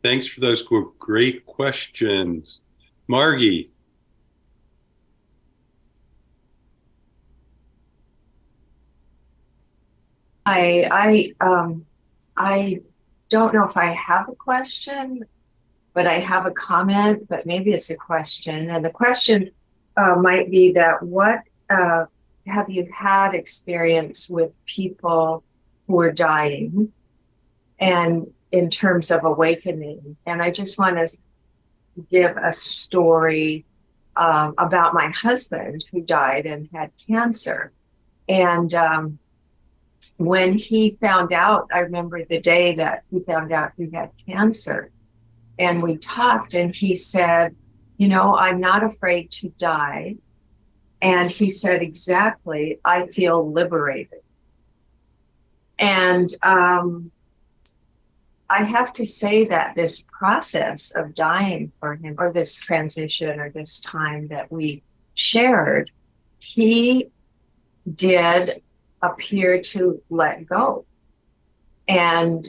A: Thanks for those great questions. Margie.
E: I don't know if I have a question, but I have a comment, but maybe it's a question. And the question might be that what have you had experience with people who are dying and in terms of awakening? And I just want to give a story about my husband who died and had cancer. And when he found out, I remember the day that he found out he had cancer, and we talked, and he said, you know, I'm not afraid to die. And he said, exactly, I feel liberated. And I have to say that this process of dying for him, or this transition, or this time that we shared, he did appear to let go. And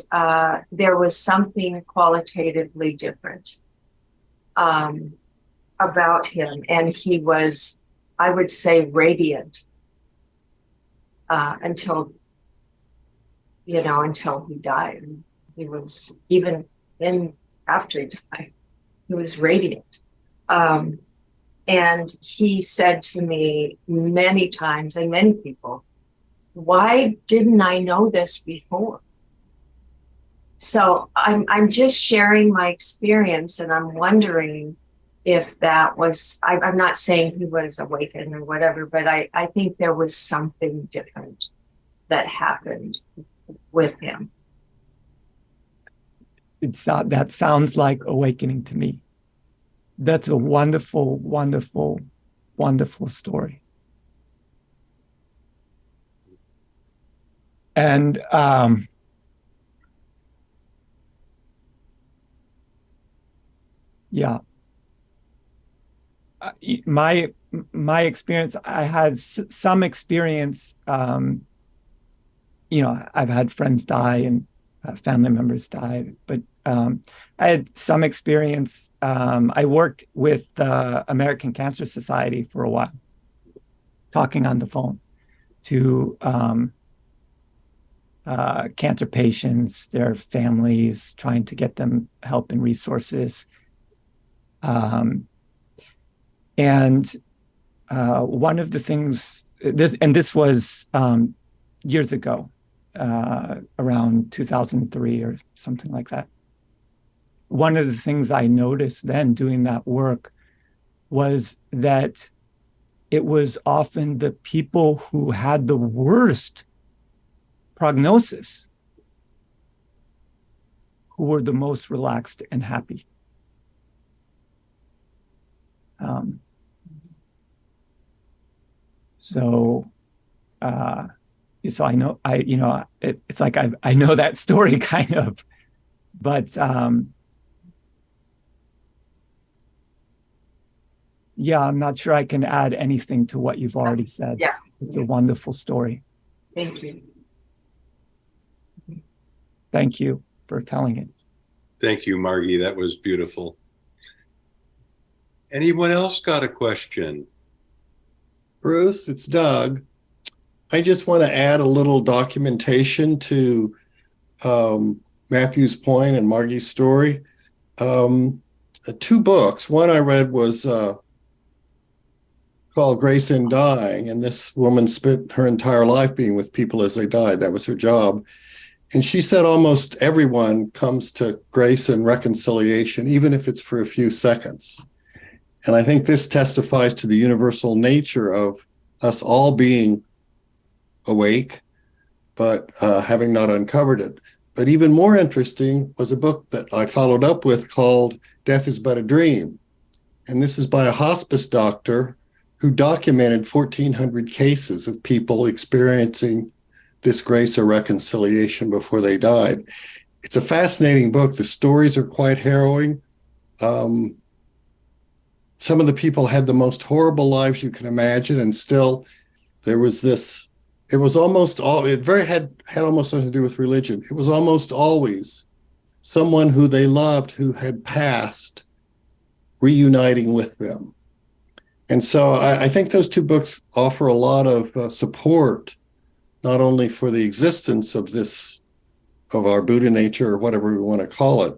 E: there was something qualitatively different about him. And he was, I would say, radiant until he died. He was, even after he died, he was radiant. And he said to me many times, and many people, why didn't I know this before? So I'm just sharing my experience, and I'm wondering if that was, I'm not saying he was awakened or whatever, but I think there was something different that happened with him.
B: That sounds like awakening to me. That's a wonderful, wonderful, wonderful story. And yeah, my experience, I had some experience. I've had friends die and family members die, but I had some experience. I worked with the American Cancer Society for a while, talking on the phone to cancer patients, their families, trying to get them help and resources. And one of the things, this was years ago, around 2003 or something like that. One of the things I noticed then doing that work was that it was often the people who had the worst prognosis who were the most relaxed and happy. So I know, it's like I know that story kind of, but yeah, I'm not sure I can add anything to what you've already said.
E: Yeah.
B: It's a wonderful story.
E: Thank you.
B: Thank you for telling it.
A: Thank you, Margie. That was beautiful. Anyone else got a question?
F: Bruce, it's Doug. I just want to add a little documentation to Matthew's point and Margie's story. 2 books. One I read was called Grace in Dying, and this woman spent her entire life being with people as they died. That was her job. And she said almost everyone comes to grace and reconciliation, even if it's for a few seconds. And I think this testifies to the universal nature of us all being awake, but having not uncovered it. But even more interesting was a book that I followed up with called Death is But a Dream. And this is by a hospice doctor who documented 1,400 cases of people experiencing this grace or reconciliation before they died. It's a fascinating book. The stories are quite harrowing. Some of the people had the most horrible lives you can imagine, and still there was this, it was almost all, it very had almost something to do with religion. It was almost always someone who they loved who had passed reuniting with them. And so I think those 2 books offer a lot of support not only for the existence of this, of our Buddha nature or whatever we want to call it,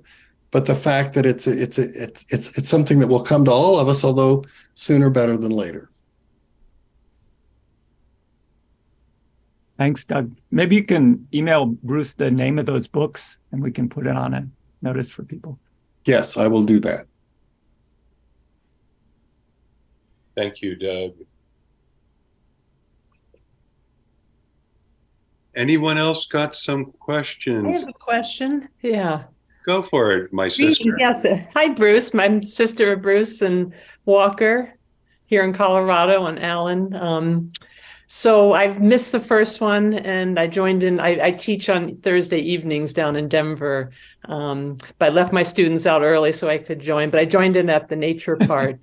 F: but the fact that it's something that will come to all of us, although sooner better than later.
B: Thanks, Doug. Maybe you can email Bruce the name of those books and we can put it on a notice for people.
F: Yes, I will do that.
A: Thank you, Doug. Anyone else got some
G: I
A: questions?
G: have a question. Yeah.
A: Go for it, my
G: Greetings.
A: sister.
G: Yes. Hi, Bruce. My sister, Bruce and Walker here in Colorado, and Alan. So I missed the first one and I joined in. I teach on Thursday evenings down in Denver, but I left my students out early so I could join, but I joined in at the nature part.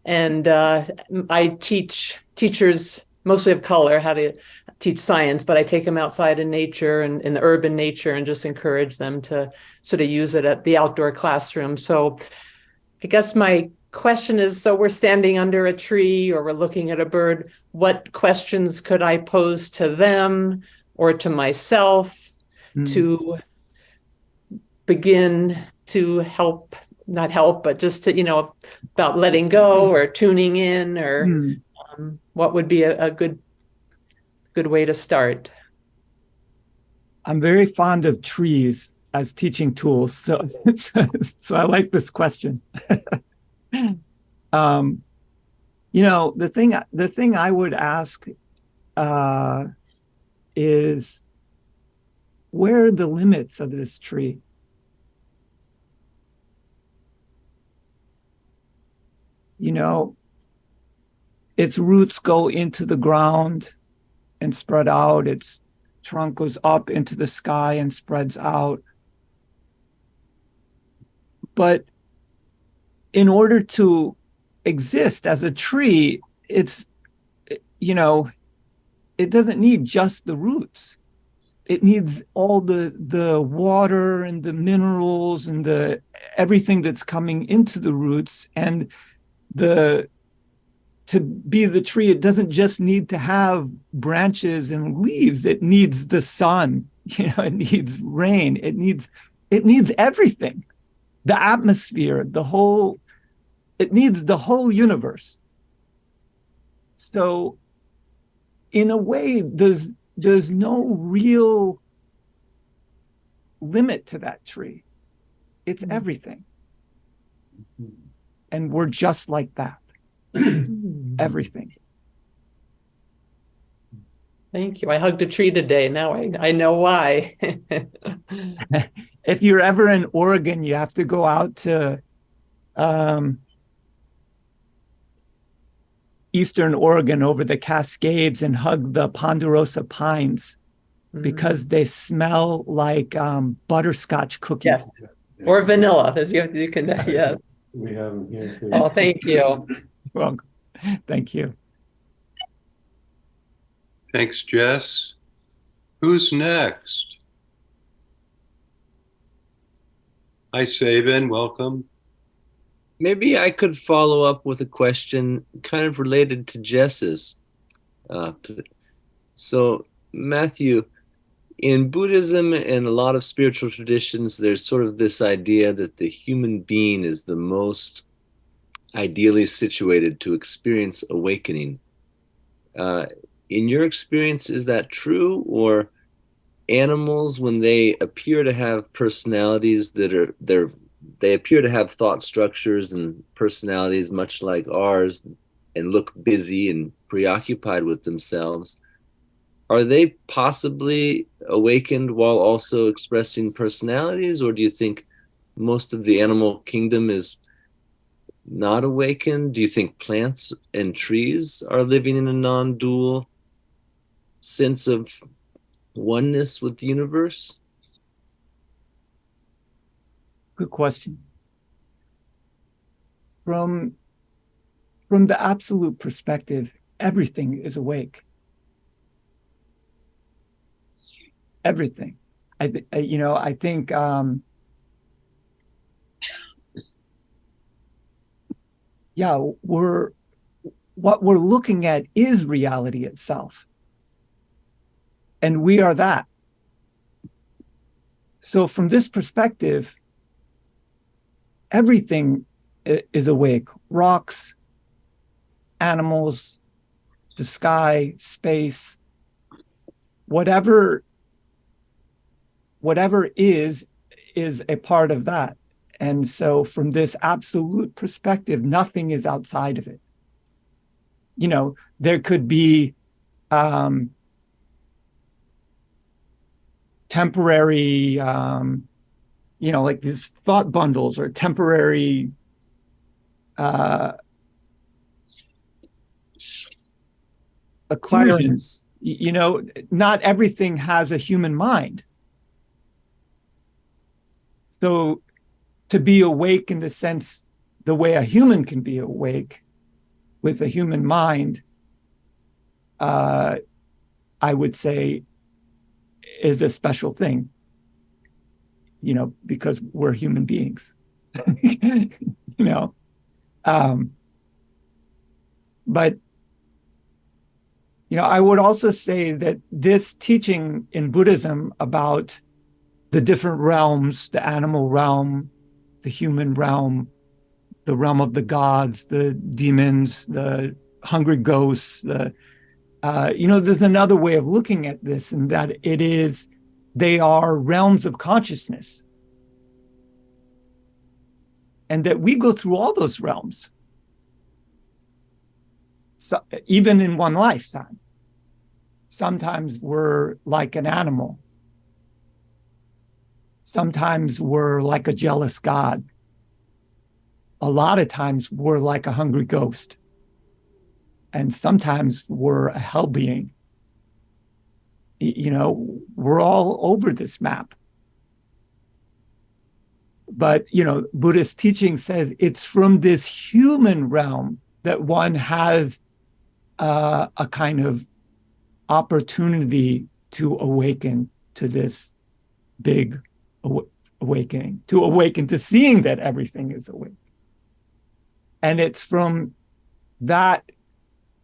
G: And I teach teachers mostly of color how to teach science, but I take them outside in nature and in the urban nature and just encourage them to sort of use it at the outdoor classroom. So I guess my question is, so we're standing under a tree or we're looking at a bird, what questions could I pose to them or to myself to begin to help, not help, but just to, about letting go or tuning in, or what would be a good way to start?
B: I'm very fond of trees as teaching tools, so I like this question. The thing I would ask is, where are the limits of this tree? Its roots go into the ground and spread out. Its trunk goes up into the sky and spreads out. But in order to exist as a tree, it doesn't need just the roots. It needs all the water and the minerals and everything that's coming into the roots. And to be the tree, it doesn't just need to have branches and leaves. It needs the sun, it needs rain. It needs everything. The atmosphere, it needs the whole universe. So in a way, there's no real limit to that tree. It's everything. And we're just like that. Everything.
G: Thank you. I hugged a tree today. Now I know why.
B: If you're ever in Oregon, you have to go out to Eastern Oregon over the Cascades and hug the ponderosa pines because they smell like butterscotch cookies.
G: Yes. Or vanilla, as you can, yes.
F: We have them here too.
G: Oh, thank you.
B: Well, thank you.
A: Thanks, Jess. Who's next? Hi, Sabin. Welcome.
H: Maybe I could follow up with a question kind of related to Jess's. So, Matthew, in Buddhism and a lot of spiritual traditions, there's sort of this idea that the human being is the most ideally situated to experience awakening. In your experience, is that true? Or animals, when they appear to have personalities they appear to have thought structures and personalities much like ours and look busy and preoccupied with themselves, are they possibly awakened while also expressing personalities? Or do you think most of the animal kingdom is not awakened? Do you think plants and trees are living in a non-dual sense of oneness with the universe?
B: Good question. From the absolute perspective, everything is awake. Everything. I think what we're looking at is reality itself. And we are that. So from this perspective, everything is awake. Rocks, animals, the sky, space, whatever is a part of that. And so from this absolute perspective, nothing is outside of it. You know, there could be temporary, like these thought bundles or temporary occlusions. Not everything has a human mind. So to be awake in the sense, the way a human can be awake with a human mind, I would say is a special thing, because we're human beings, but, I would also say that this teaching in Buddhism about the different realms, the animal realm, the human realm, the realm of the gods, the demons, the hungry ghosts, there's another way of looking at this, and that they are realms of consciousness. And that we go through all those realms, so, even in one lifetime. Sometimes we're like an animal. Sometimes we're like a jealous god. A lot of times we're like a hungry ghost. And sometimes we're a hell being. We're all over this map. But, Buddhist teaching says it's from this human realm that one has a kind of opportunity to awaken to this big awakening, to awaken to seeing that everything is awake. And it's from that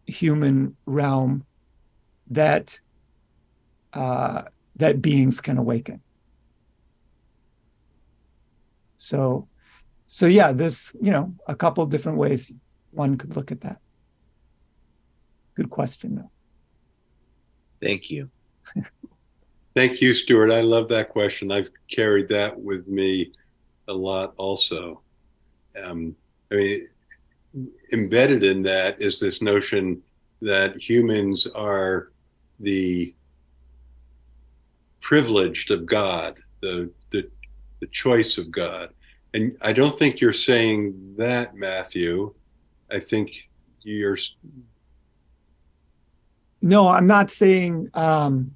B: human realm that beings can awaken. So yeah, there's a couple of different ways one could look at that. Good question, though.
H: Thank you.
A: Thank you, Stuart. I love that question. I've carried that with me a lot also. Embedded in that is this notion that humans are the privileged of God, the choice of God. And I don't think you're saying that, Matthew. I think you're...
B: No, I'm not saying, I'm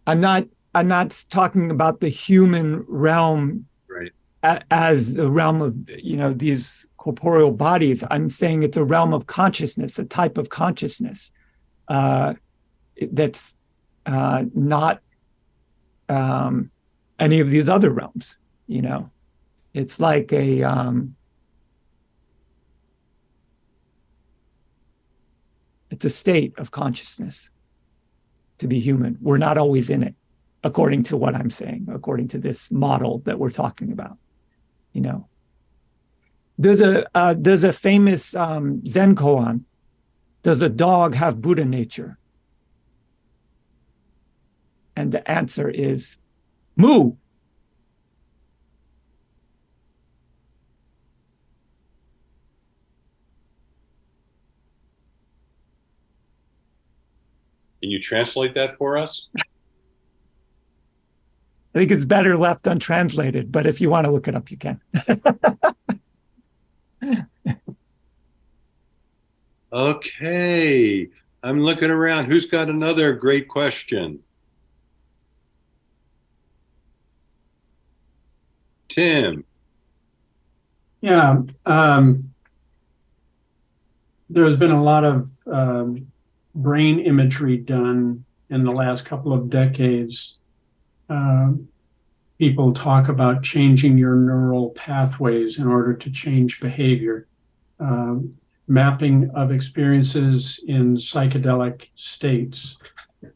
B: not talking about the human realm,
A: right,
B: as the realm of, these corporeal bodies. I'm saying it's a realm of consciousness, a type of consciousness that's not any of these other realms. It's like it's a state of consciousness to be human. We're not always in it, according to what I'm saying, according to this model that we're talking about. There's a famous Zen koan. Does a dog have Buddha nature? And the answer is moo.
A: Can you translate that for us?
B: I think it's better left untranslated, but if you want to look it up, you can.
A: Okay, I'm looking around. Who's got another great question? Tim.
I: Yeah, there's been a lot of brain imagery done in the last couple of decades. People talk about changing your neural pathways in order to change behavior. Mapping of experiences in psychedelic states.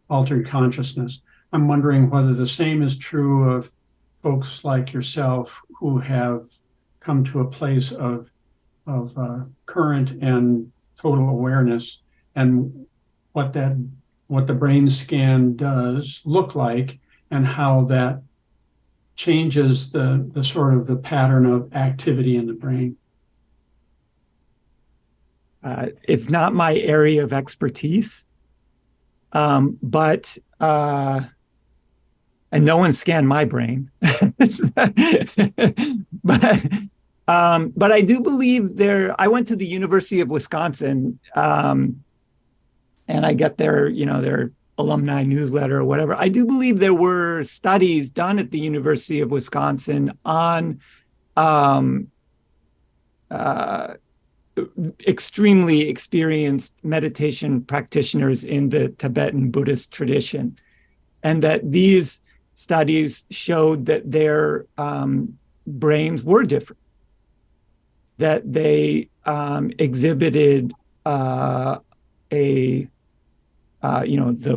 I: altered consciousness. I'm wondering whether the same is true of folks like yourself who have come to a place of current and total awareness, and what the brain scan does look like, and how that changes the sort of the pattern of activity in the brain.
B: It's not my area of expertise, but and no one scanned my brain. But I do believe there. I went to the University of Wisconsin, and I get their alumni newsletter or whatever. I do believe there were studies done at the University of Wisconsin on extremely experienced meditation practitioners in the Tibetan Buddhist tradition, and that these studies showed that their brains were different, that they exhibited the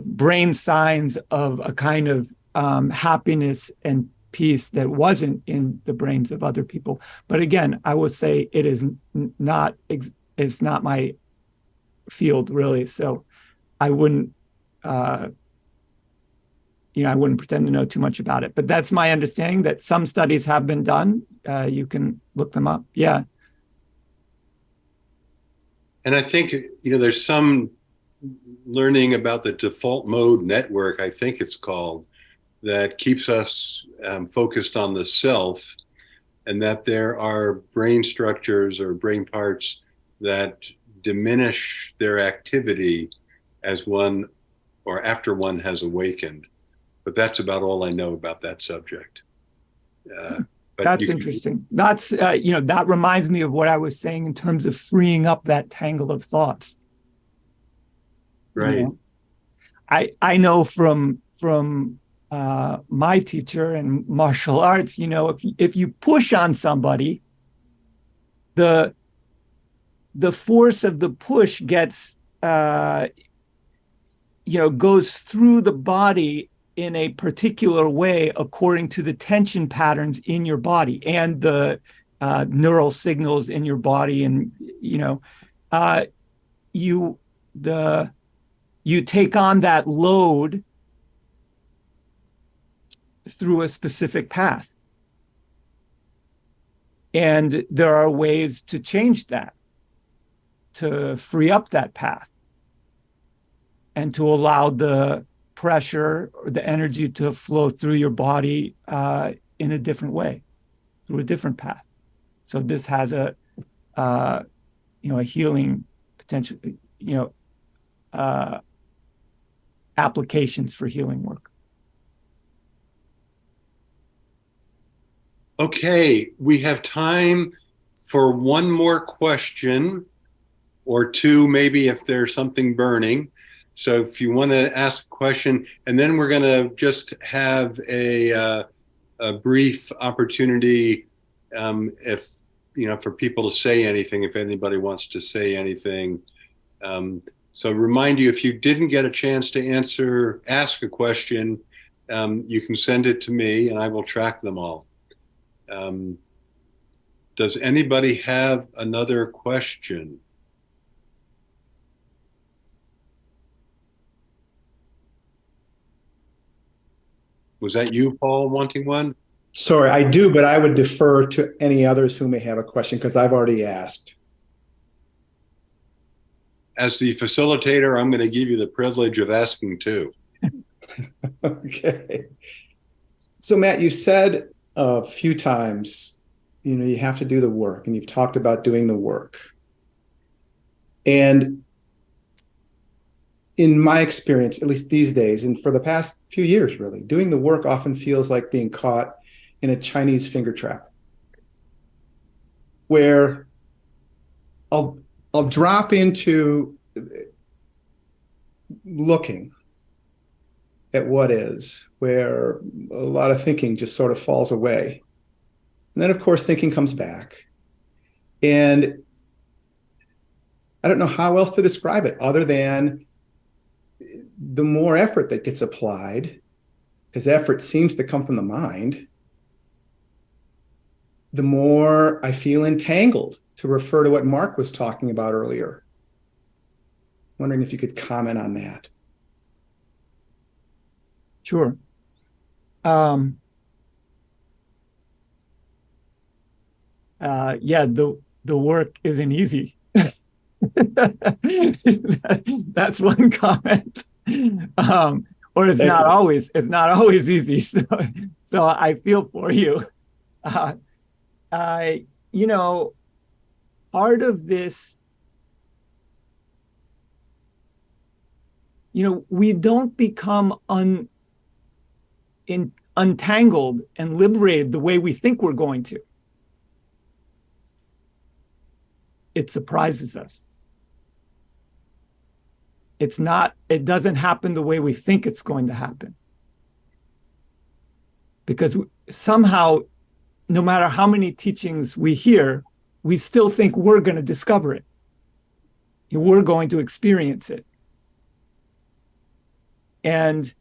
B: brain signs of a kind of happiness and peace that wasn't in the brains of other people. But again, I would say it is not, it's not my field really. So I wouldn't, I wouldn't pretend to know too much about it, but that's my understanding that some studies have been done. You can look them up. Yeah.
A: And I think, there's some learning about the default mode network, I think it's called, that keeps us focused on the self, and that there are brain structures or brain parts that diminish their activity as one or after one has awakened. But that's about all I know about that subject.
B: That's interesting. That's, that reminds me of what I was saying in terms of freeing up that tangle of thoughts.
A: Right.
B: I know from my teacher in martial arts, if you push on somebody, the force of the push gets, goes through the body in a particular way according to the tension patterns in your body and the neural signals in your body. And, you take on that load through a specific path. And there are ways to change that, to free up that path, and to allow the pressure or the energy to flow through your body in a different way, through a different path. So this has a healing potential, applications for healing work.
A: Okay, we have time for one more question or two, maybe if there's something burning. So if you want to ask a question, and then we're going to just have a brief opportunity, if for people to say anything, if anybody wants to say anything. So remind you, if you didn't get a chance to ask a question, you can send it to me, and I will track them all. Does anybody have another question? Was that you, Paul, wanting one?
C: Sorry, I do, but I would defer to any others who may have a question because I've already asked.
A: As the facilitator, I'm going to give you the privilege of asking too.
C: Okay. So Matt, you said a few times, you have to do the work, and you've talked about doing the work. And in my experience, at least these days, and for the past few years, really, doing the work often feels like being caught in a Chinese finger trap, where I'll drop into looking at what is, where a lot of thinking just sort of falls away. And then, of course, thinking comes back. And I don't know how else to describe it other than the more effort that gets applied, because effort seems to come from the mind, the more I feel entangled, to refer to what Mark was talking about earlier. Wondering if you could comment on that.
B: Sure. Yeah, the work isn't easy. That's one comment. Or it's not always easy. So I feel for you. You know, part of this, we don't become untangled and liberated the way we think we're going to. It surprises us. It doesn't happen the way we think it's going to happen. Because somehow, no matter how many teachings we hear, we still think we're going to discover it. We're going to experience it. And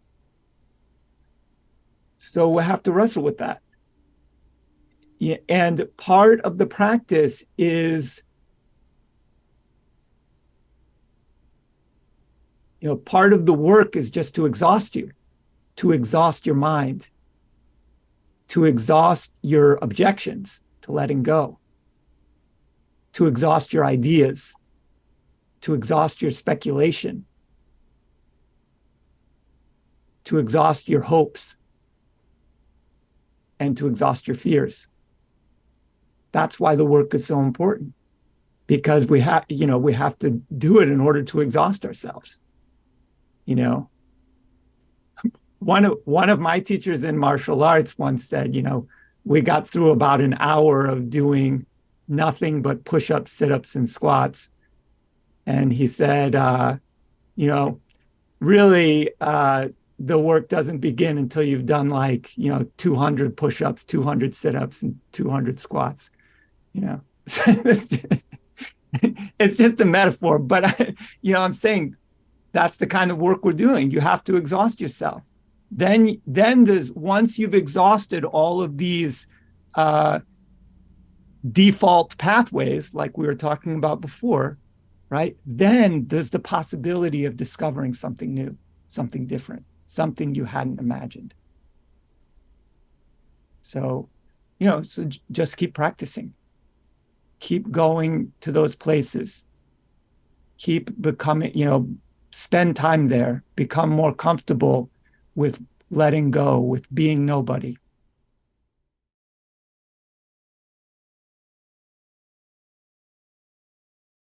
B: so we'll have to wrestle with that. Yeah, and part of the practice is, part of the work is just to exhaust you, to exhaust your mind, to exhaust your objections to letting go, to exhaust your ideas, to exhaust your speculation, to exhaust your hopes, and to exhaust your fears. That's why the work is so important, because we have to do it in order to exhaust ourselves. One of my teachers in martial arts once said, we got through about an hour of doing nothing but push-ups, sit-ups, and squats. And he said, really, the work doesn't begin until you've done 200 push-ups, 200 sit-ups, and 200 squats. It's just a metaphor, but I'm saying that's the kind of work we're doing. You have to exhaust yourself. Then there's, once you've exhausted all of these default pathways, like we were talking about before, right? Then there's the possibility of discovering something new, something different, something you hadn't imagined. So, just keep practicing. Keep going to those places. Keep becoming, spend time there, become more comfortable with letting go, with being nobody.